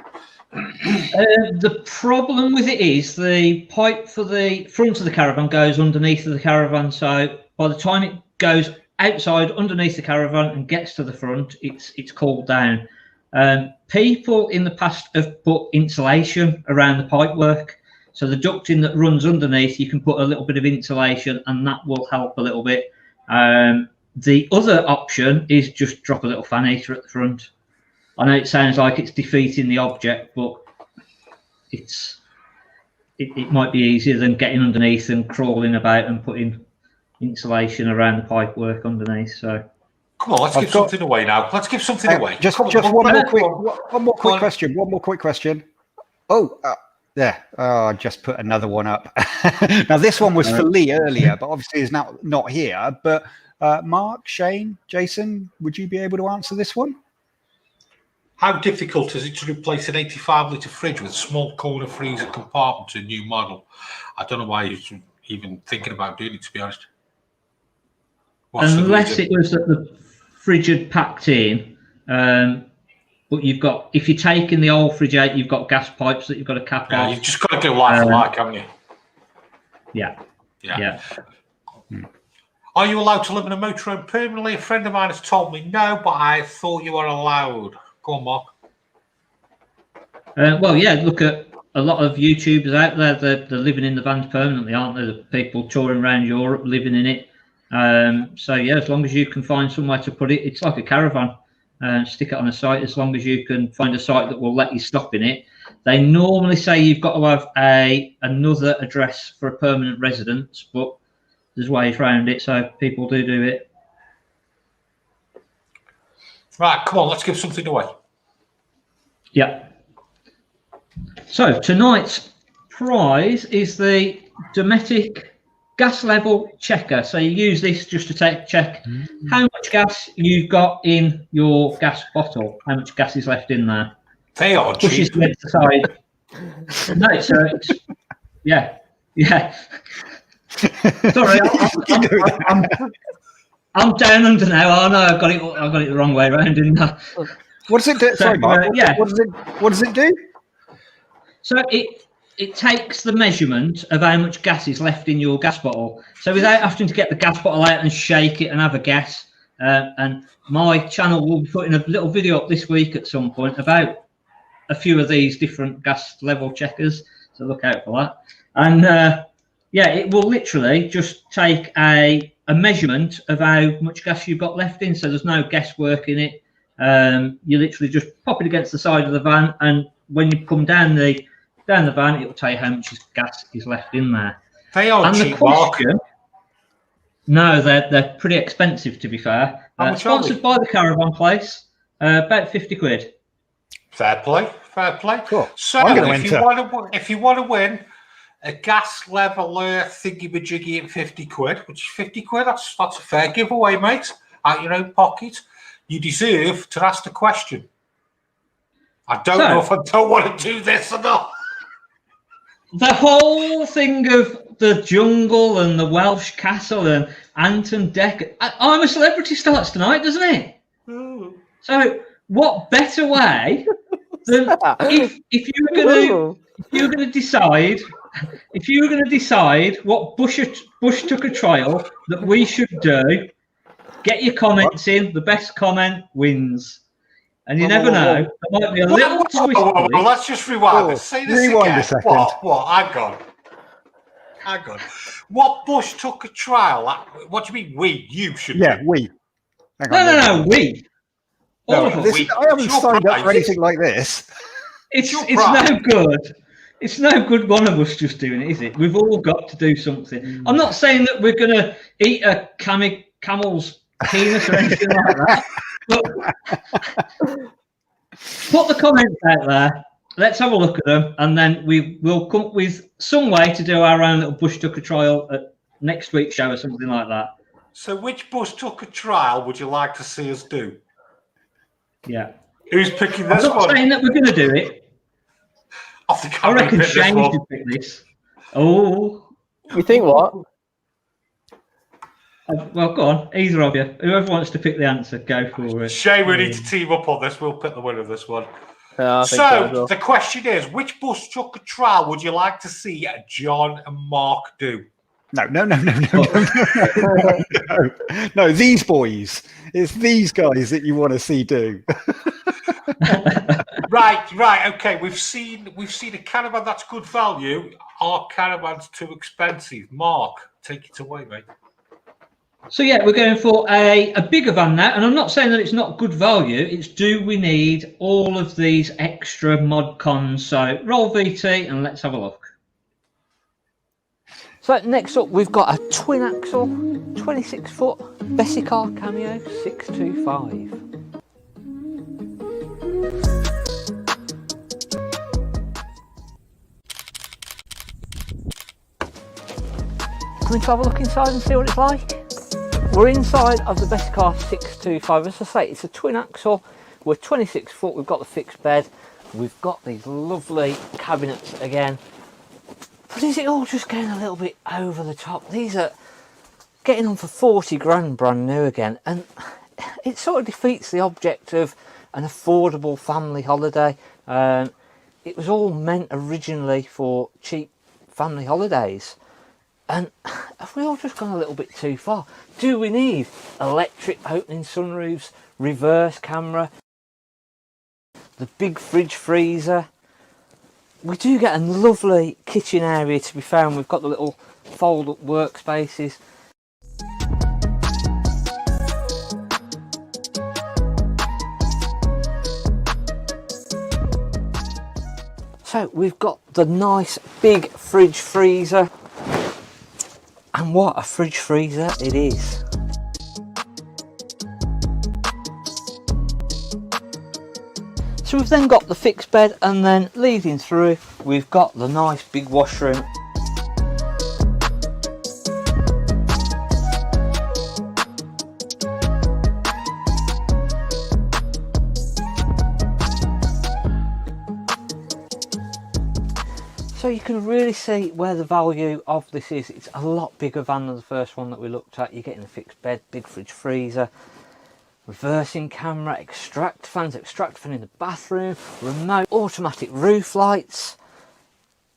The problem with it is the pipe for the front of the caravan goes underneath of the caravan, so by the time it goes outside underneath the caravan and gets to the front, it's cooled down. People in the past have put insulation around the pipework, so the ducting that runs underneath, you can put a little bit of insulation and that will help a little bit. The other option is just drop a little fan heater at the front. I know it sounds like it's defeating the object, but it might be easier than getting underneath and crawling about and putting insulation around the pipework underneath. So, come on, let's give something away now. Let's give something away. Just one more quick question. One more quick question. Oh, there. Oh, I just put another one up. Now, this one was for Lee earlier, but obviously is now not here. But Mark, Shane, Jason, would you be able to answer this one? How difficult is it to replace an 85-litre fridge with a small corner freezer compartment to a new model? I don't know why you're even thinking about doing it, to be honest. Unless it was that the fridge had packed in, but you've got, if you're taking the old fridge out, you've got gas pipes that you've got to cap off. You've just got to do like for like, haven't you? Yeah. Are you allowed to live in a motorhome permanently? A friend of mine has told me no, but I thought you were allowed. Go on, Mark. Well, yeah, look at a lot of YouTubers out there, they're living in the vans permanently, aren't they? The people touring around Europe living in it. So, yeah, as long as you can find somewhere to put it, it's like a caravan. Stick it on a site as long as you can find a site that will let you stop in it. They normally say you've got to have another address for a permanent residence, but there's ways around it, so people do it. Right, come on, let's give something away. Yeah. So tonight's prize is the Dometic gas level checker. So you use this just to check how much gas you've got in your gas bottle, how much gas is left in there. They are pushes the side. No, so it's, yeah. Sorry, I'm down under now. Oh no, I got it the wrong way around, didn't I? What does it do? Sorry, Mark. What does it do? So it takes the measurement of how much gas is left in your gas bottle. So without having to get the gas bottle out and shake it and have a guess. And my channel will be putting a little video up this week at some point about a few of these different gas level checkers. So look out for that. And yeah, it will literally just take a measurement of how much gas you've got left in. So there's no guesswork in it. You literally just pop it against the side of the van, and when you come down the van, it will tell you how much gas is left in there. They are cheap, Mark. No, they're pretty expensive, to be fair. Sponsored by the Caravan place, about 50 quid. Fair play. Cool. So if you want to win a gas leveler thingy-majiggy at 50 quid, which is 50 quid, that's a fair giveaway, mate, out your own pocket. You deserve to ask the question. I don't know if I don't want to do this or not. The whole thing of the jungle and the Welsh castle and Anton Deck, I'm a Celebrity starts tonight, doesn't it? So what better way than if you were going to decide what Bush took a trial that we should do. Get your comments in. The best comment wins. And you never know. There might be a little twist. Let's just rewind this. Say this again. A second. What? Hang on. What Bush took a trial? What do you mean we? You should. Yeah, we. No, we. No, I haven't signed up for anything like this. It's no good. It's no good one of us just doing it, is it? We've all got to do something. I'm not saying that we're going to eat a camel's penis or anything like that. But put the comments out there. Let's have a look at them, and then we will come up with some way to do our own little Bush Tucker trial at next week's show or something like that. So, which Bush Tucker trial would you like to see us do? Yeah. Who's picking this one? I'm not saying that we're going to do it. I reckon Shane should pick this. Oh. You think what? Well, go on. Either of you. Whoever wants to pick the answer, go for it. Shane, we need to team up on this. We'll pick the winner of this one. So, the question is, which Bush Tucker trial would you like to see John and Mark do? No. No, these boys. It's these guys that you want to see do. Right. Okay, we've seen a caravan that's good value. Our caravan's too expensive. Mark, take it away, mate. So yeah, we're going for a bigger van now, and I'm not saying that it's not good value. It's do we need all of these extra mod cons? So roll VT and let's have a look. So next up, we've got a twin axle, 26-foot Bessicar Cameo 625. Coming to have a look inside and see what it's like? we're inside of the Bessicar 625. As I say, it's a twin axle. We're 26 foot. We've got the fixed bed. We've got these lovely cabinets again. But is it all just going a little bit over the top? These are getting on for 40 grand brand new again, and it sort of defeats the object of an affordable family holiday. It was all meant originally for cheap family holidays, and have we all just gone a little bit too far? Do we need electric opening sunroofs, reverse camera, the big fridge freezer? We do get a lovely kitchen area to be found. We've got the little fold up workspaces. So we've got the nice big fridge freezer, and what a fridge freezer it is. So we've then got the fixed bed, and then leading through we've got the nice big washroom. So you can really see where the value of this is. It's a lot bigger than the first one that we looked at. You're getting a fixed bed, big fridge freezer, reversing camera, extract fan in the bathroom, remote automatic roof lights.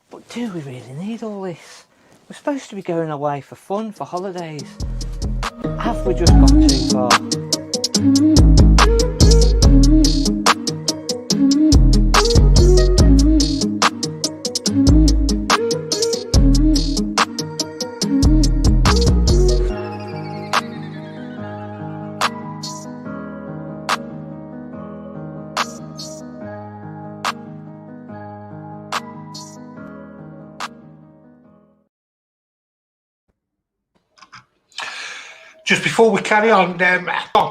But do we really need all this? We're supposed to be going away for fun, for holidays. Have we just gone too far? Just before we carry on, can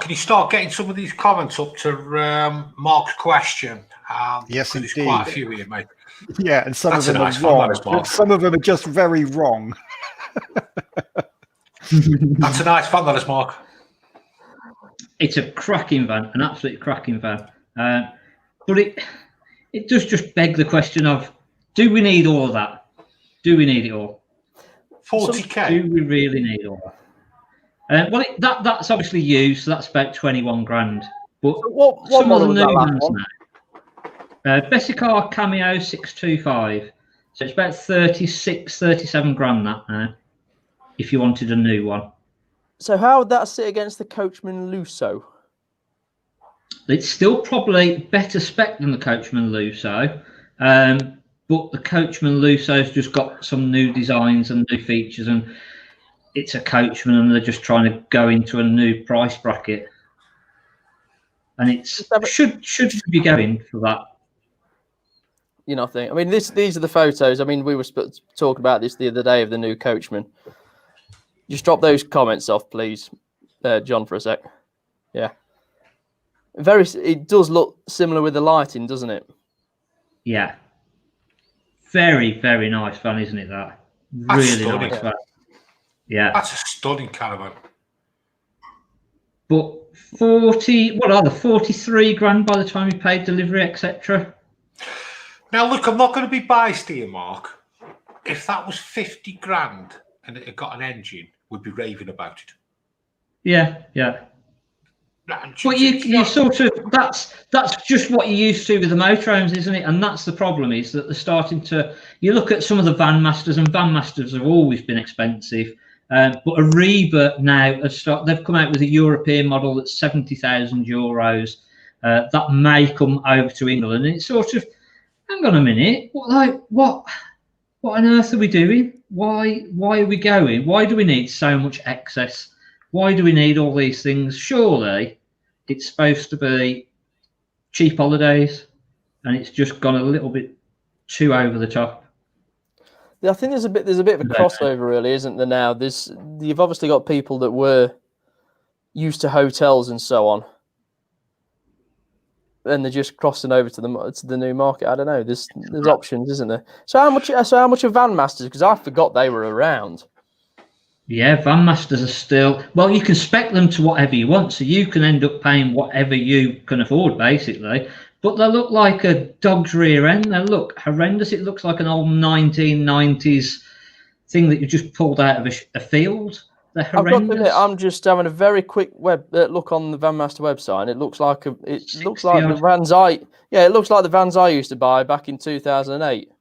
you start getting some of these comments up to Mark's question? Yes, there's indeed. quite a few here, mate. Yeah, and some That's of them a nice are wrong. fun, that is, Mark. Some of them are just very wrong. That's a nice fun, that is, Mark. It's a cracking van, an absolute cracking van. But it does just beg the question of, do we need all of that? Do we need it all? 40k? Do we really need all that? Well, that's obviously used, so that's about 21 grand. But So what some of the model was new that last ones one? now. Bessicar Cameo 625. So it's about 36, 37 grand that now, if you wanted a new one. So how would that sit against the Coachman Lusso? It's still probably better spec than the Coachman Lusso, but the Coachman Lusso's just got some new designs and new features, and it's a Coachman, and they're just trying to go into a new price bracket, and it's should be going for that. You know, I mean, these are the photos. I mean, we were talking about this the other day of the new Coachman. Just drop those comments off, please, John, for a sec. Yeah, it does look similar with the lighting, doesn't it? Yeah, very, very nice van, isn't it? That really nice van. Yeah, that's a stunning caravan. But 43 grand by the time you paid delivery, etc. Now, look, I'm not going to be biased here, Mark. If that was 50 grand and it had got an engine, we'd be raving about it. Yeah. But you sort of that's just what you're used to with the motorhomes, isn't it? And that's the problem, is that they're starting to. You look at some of the van masters, and van masters have always been expensive. But Ariba now they've come out with a European model that's €70,000. That may come over to England, and it's sort of, hang on a minute, what on earth are we doing? Why are we going? Why do we need so much excess? Why do we need all these things? Surely it's supposed to be cheap holidays, and it's just gone a little bit too over the top. I think there's a bit of a crossover, really, isn't there? Now, you've obviously got people that were used to hotels and so on, and they're just crossing over to the new market. I don't know. There's options, isn't there? So how much are van masters? Because I forgot they were around. Yeah, Van Masters are still, well, you can spec them to whatever you want, so you can end up paying whatever you can afford, basically. But they look like a dog's rear end. They look horrendous. It looks like an old 1990s thing that you just pulled out of a field. They're I've got to admit, horrendous. I'm just having a very quick look on the Van Master website, and it looks like the 60-odd. Vans I it looks like the Vans I used to buy back in 2008.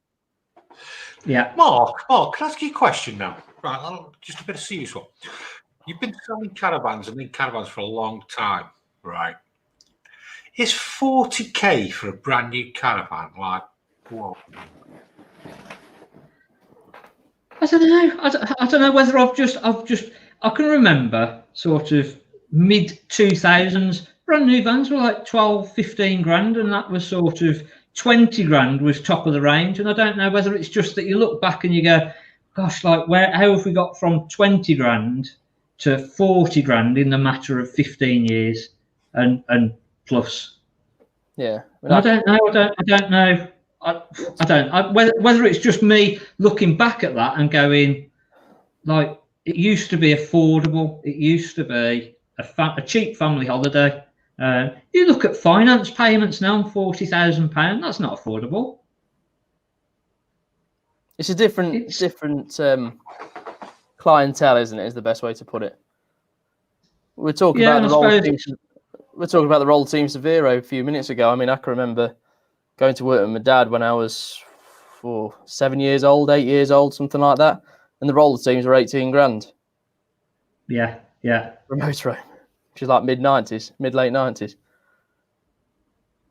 Yeah. Mark, can I ask you a question now? Right, just a bit of serious one. You've been selling caravans and in caravans for a long time, right? Is 40k for a brand new caravan like, whoa? I don't know. I don't know whether I can remember sort of mid 2000s brand new vans were like 12, 15 grand, and that was sort of 20 grand was top of the range. And I don't know whether it's just that you look back and you go, gosh, like how have we got from 20 grand to 40 grand in the matter of 15 years and plus? Yeah, I don't know. I don't know. I don't. Whether it's just me looking back at that and going, like, it used to be affordable. It used to be a cheap family holiday. You look at finance payments now on £40,000. That's not affordable. It's a different clientele, isn't it? Is the best way to put it. We're talking about the roll team. We're talking about the roll team Severo a few minutes ago. I mean, I can remember going to work with my dad when I was 7 years old, 8 years old, something like that, and the roller teams were 18 grand. Yeah. For a motorhome, which is like mid late 90s.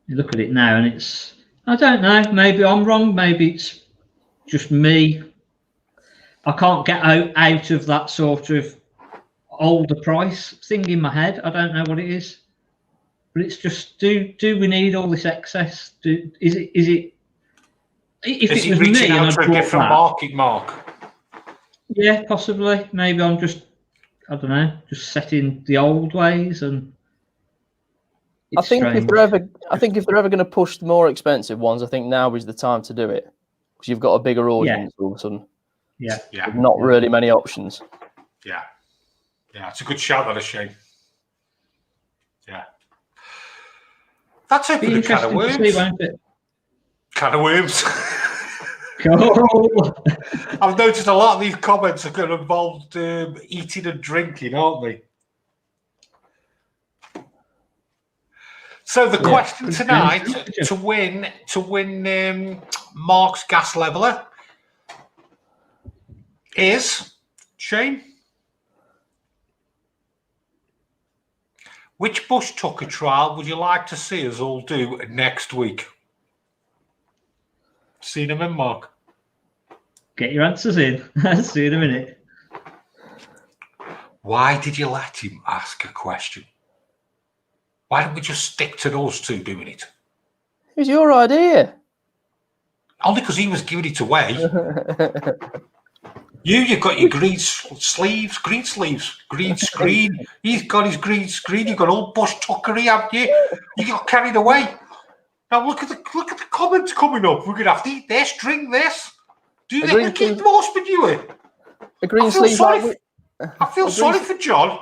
You look at it now, and it's, I don't know. Maybe I'm wrong. Maybe it's just me. I can't get out of that sort of older price thing in my head. I don't know what it is. But it's just, do we need all this excess? Is it? If Is it was reaching me out and to I'd a bought different that, market, Mark? yeah, possibly. Maybe I'm just, I don't know, just set in the old ways, and I think if they're ever going to push the more expensive ones, I think now is the time to do it because you've got a bigger audience all of a sudden. Yeah. There's not really many options. Yeah, it's a good shout, that is, Shane. Yeah. That's open a can of worms. Can of worms. Cool. I've noticed a lot of these comments are going to involve eating and drinking, aren't they? So the question tonight to win Mark's gas leveler is, Shane, which bush tucker trial would you like to see us all do next week? See them in, Mark. Get your answers in. See you in a minute. Why did you let him ask a question? Why don't we just stick to those two doing it? It was your idea. Only because he was giving it away. You've got your green screen. He's got his green screen. You've got all bush tuckery, haven't you? You got carried away. Now look at the comments coming up. We're gonna have to eat this, drink this, do this. Look at more manure. A green sleeve like. I feel sorry for John.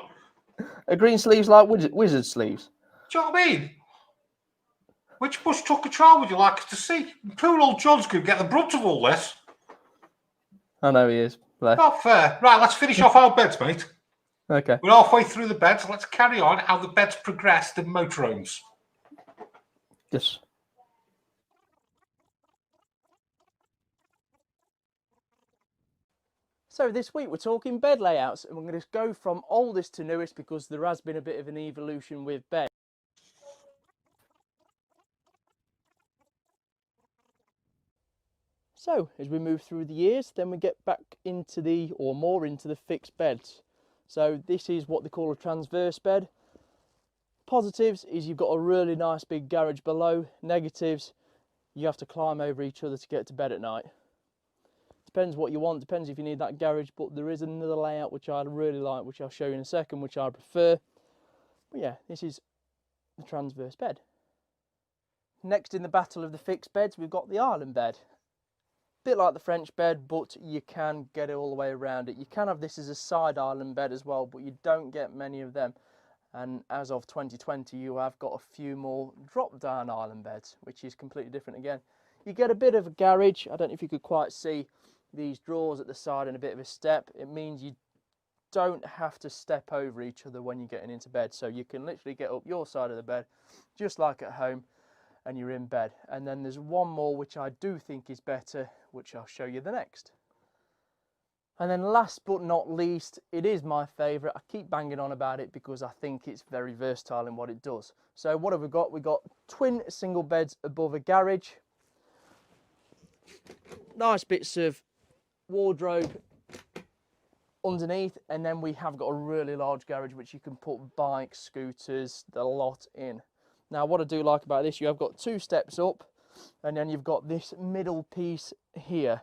A green sleeves like wizard sleeves. Do you know what I mean? Which bush tucker trial would you like us to see? Poor old John's going to get the brunt of all this. I know he is. Not fair. Right, let's finish off our beds, mate. Okay. We're halfway through the beds. Let's carry on how the beds progressed in motorhomes. Yes. So this week we're talking bed layouts, and we're going to go from oldest to newest because there has been a bit of an evolution with beds. So as we move through the years, then we get back into more into the fixed beds. So this is what they call a transverse bed. Positives is you've got a really nice big garage below. Negatives, you have to climb over each other to get to bed at night. Depends what you want, depends if you need that garage, but there is another layout which I really like, which I'll show you in a second, which I prefer. But yeah, this is the transverse bed. Next in the battle of the fixed beds, we've got the island bed. Bit like the French bed, but you can get it all the way around it. You can have this as a side island bed as well, but you don't get many of them. And as of 2020, you have got a few more drop-down island beds, which is completely different again. You get a bit of a garage. I don't know if you could quite see these drawers at the side and a bit of a step. It means you don't have to step over each other when you're getting into bed. So you can literally get up your side of the bed, just like at home, and you're in bed. And then there's one more which I do think is better, which I'll show you the next. And then last but not least, it is my favourite. I keep banging on about it because I think it's very versatile in what it does. So what have we got? We've got twin single beds above a garage. Nice bits of wardrobe underneath, and then we have got a really large garage which you can put bikes, scooters, the lot in. Now what I do like about this, you have got 2 steps up, and then you've got this middle piece here,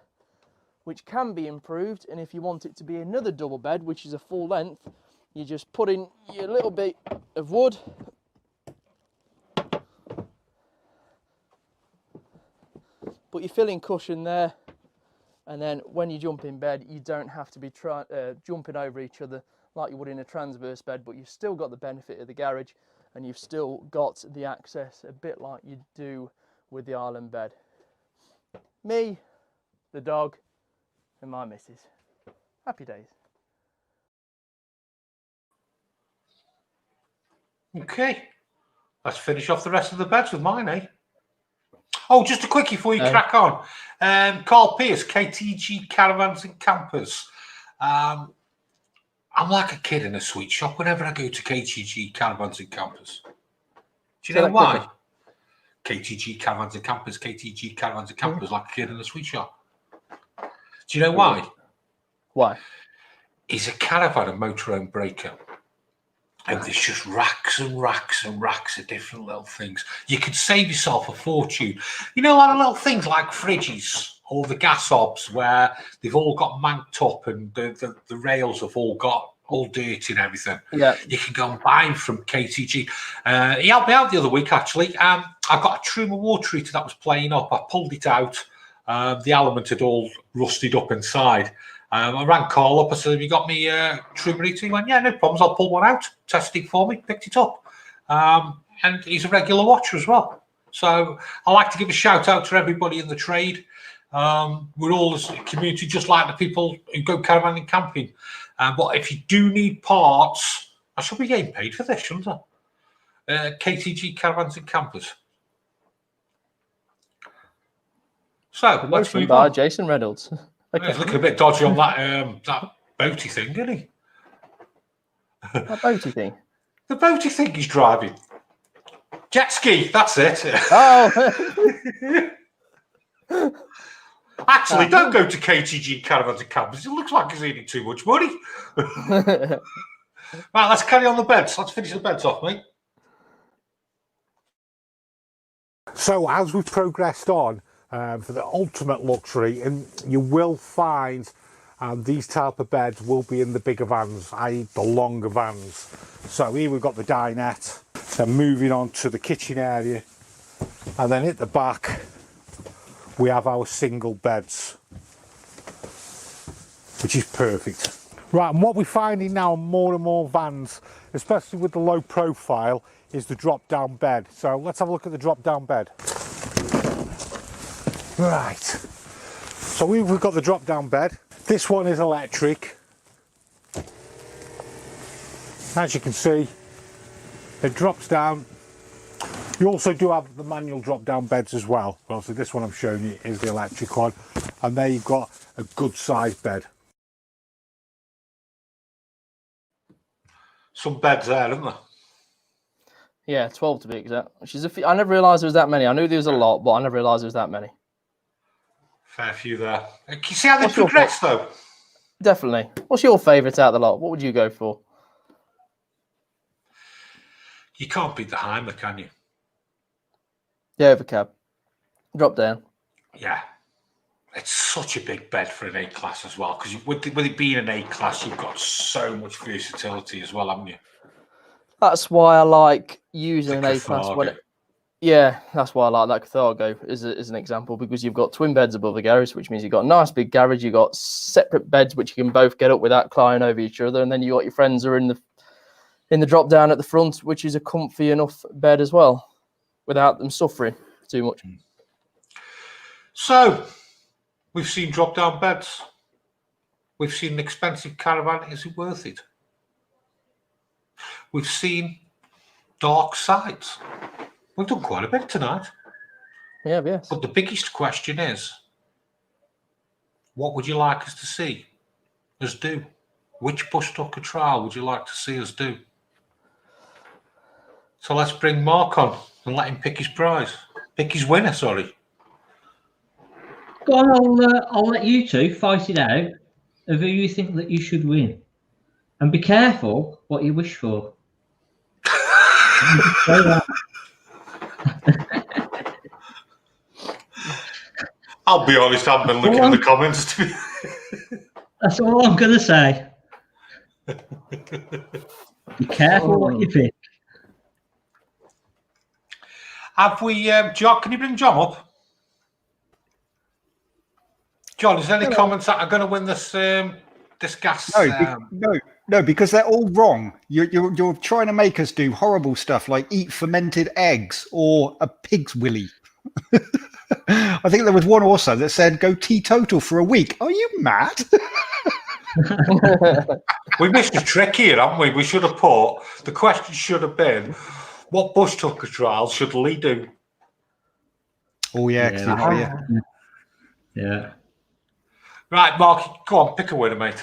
which can be improved. And if you want it to be another double bed, which is a full length, you just put in your little bit of wood, put your filling cushion there, and then when you jump in bed, you don't have to be jumping over each other like you would in a transverse bed, but you've still got the benefit of the garage, and you've still got the access a bit like you do with the island bed. Me, the dog, and my missus. Happy days. Okay, let's finish off the rest of the beds with mine, eh? Oh, just a quickie before you crack on. Carl Pierce, KTG Caravans and Campers. I'm like a kid in a sweet shop whenever I go to KTG Caravans and Campers. Do you know why? KTG Caravans and Campers, KTG Caravans and Campers, like a kid in a sweet shop. Do you know why? Why? He's a caravan and motorhome breaker. And there's just racks and racks and racks of different little things. You could save yourself a fortune. You know, like little things like fridges or the gas hobs where they've all got manked up and the rails have all got all dirty and everything. Yeah. You can go and buy them from KTG. He helped me out the other week, actually. I got a Truma water heater that was playing up. I pulled it out. The element had all rusted up inside. I rang Carl up. I said, have you got me Truma heater? He went, yeah, no problems. I'll pull one out. Tested it for me. Picked it up. And he's a regular watcher as well. So I like to give a shout out to everybody in the trade. We're all a community, just like the people who go caravan and camping. But if you do need parts, I should be getting paid for this, shouldn't I? KTG Caravans and Campers. So let's move on. Jason Reynolds. Okay. He's looking a bit dodgy on that boaty thing, isn't he? That boaty thing? The boaty thing he's driving. Jet ski, that's it. Oh. Actually, don't go to KTG Caravans and Campers. It looks like he's eating too much money. Right, let's carry on the beds. Let's finish the beds off, mate. So as we've progressed on for the ultimate luxury, and you will find these type of beds will be in the bigger vans, i.e. the longer vans. So here we've got the dinette, then moving on to the kitchen area, and then at the back we have our single beds, which is perfect. Right, and what we're finding now on more and more vans, especially with the low profile, is the drop down bed. So let's have a look at the drop down bed. Right, so we've got the drop down bed. This one is electric. As you can see, it drops down. You also do have the manual drop down beds as well. Well, so this one I'm showing you is the electric one, and there you've got a good sized bed. Some beds there, isn't there? Yeah, 12 to be exact. Which is I never realised there was that many. I knew there was a lot, but I never realised there was that many. Fair few there. Can you see how they progress, though? Definitely. What's your favourite out of the lot? What would you go for? You can't beat the Heimer, can you? Yeah, overcab. Drop down. Yeah. It's such a big bed for an A-class as well, because with it being an A-class, you've got so much versatility as well, haven't you? That's why I like using an A-class Yeah, that's why I like that Carthago as an example, because you've got twin beds above the garage, which means you've got a nice big garage. You've got separate beds which you can both get up without climbing over each other, and then you got your friends who are in the drop down at the front, which is a comfy enough bed as well, without them suffering too much. So, we've seen drop down beds. We've seen an expensive caravan. Is it worth it? We've seen dark sides. We've done quite a bit tonight. Yeah, yes. But the biggest question is, what would you like us to see us do? Which bush tucker trial would you like to see us do? So let's bring Mark on and let him pick his prize. Pick his winner, sorry. Go on, I'll let you two fight it out of who you think that you should win. And be careful what you wish for. I'll be honest, I've been looking at the comments. That's all I'm going to say. Be careful what you pick. Have we, John, can you bring John up? John, is there any comments that are going to win this gas? No, because they're all wrong. You're trying to make us do horrible stuff like eat fermented eggs or a pig's willy. I think there was one also that said go teetotal for a week. Are you mad? We missed a trick here, haven't we? We should have put, the question should have been, what bush tucker trials should Lee do? Oh, yeah. Yeah. Right, Mark, go on, pick a winner, mate.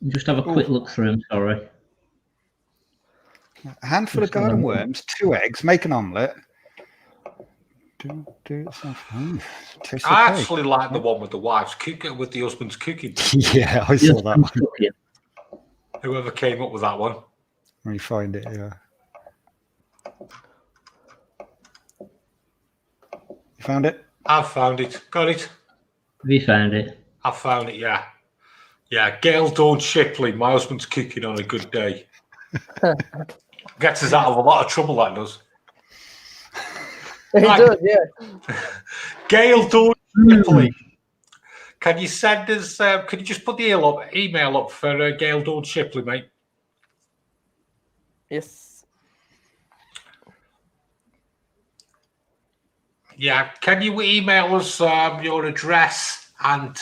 Just have a quick look through them, sorry. A handful of garden worms, 2 eggs, make an omelette. I actually like the one with the wife's cooking, with the husband's cooking. Yeah, I saw that one. Whoever came up with that one. Let me find it, yeah. You found it? I've found it. Got it? Have you found it? I've found it, yeah. Yeah, Gail Dawn Shipley, my husband's cooking on a good day. Gets us out of a lot of trouble, that does. It does, yeah. Gail Dawn Shipley. Can you send us, can you just put the email up for Gail Dawn Shipley, mate? Yes. Yeah, can you email us your address and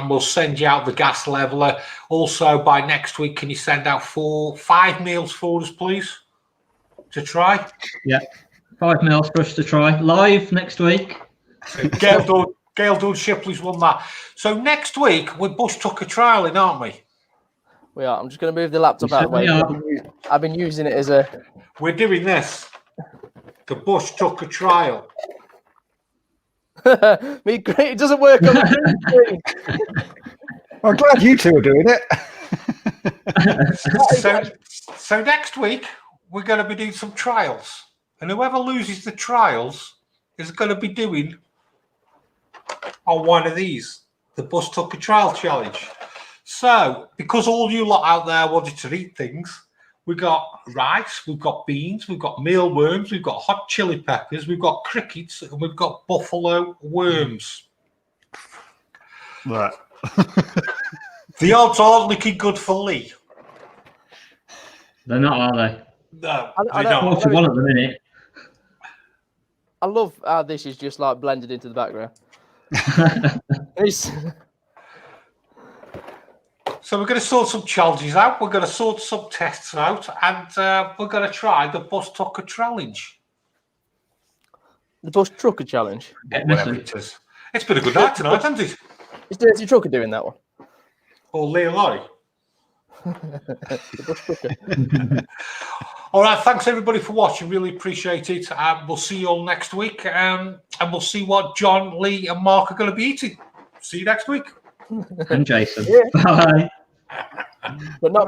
we'll send you out the gas leveler. Also, by next week, can you send out 5 meals for us, please, to try? Yeah, 5 meals for us to try live next week. Gail Dawn Shipley's won that. So next week we're bush tucker trialing, aren't we? We are. I'm just going to move the laptop out of the way. I've been using it as a. We're doing this. The bush tucker trial. It doesn't work on the screen. I'm glad you two are doing it. So next week we're going to be doing some trials, and whoever loses the trials is going to be doing on one of these, the Bush Tucker Trial Challenge. So, because all you lot out there wanted to eat things, we've got rice, we've got beans, we've got mealworms, we've got hot chili peppers, we've got crickets, and we've got buffalo worms. Right. The odds aren't looking good for Lee. They're not, are they? No, I they're not. 41 at the minute. I love how this is just like blended into the background. So we're going to sort some challenges out. We're going to sort some tests out, and we're going to try the Bush Tucker Challenge. The Bush Trucker Challenge. Whatever it is. It's been a good night tonight, hasn't it? Is Dirty Trucker doing that one? Or Leah Laurie? The Bush Trucker. All right, thanks everybody for watching. Really appreciate it. We'll see you all next week, and we'll see what John, Lee, and Mark are going to be eating. See you next week. And Jason. Yeah. Bye. But not me.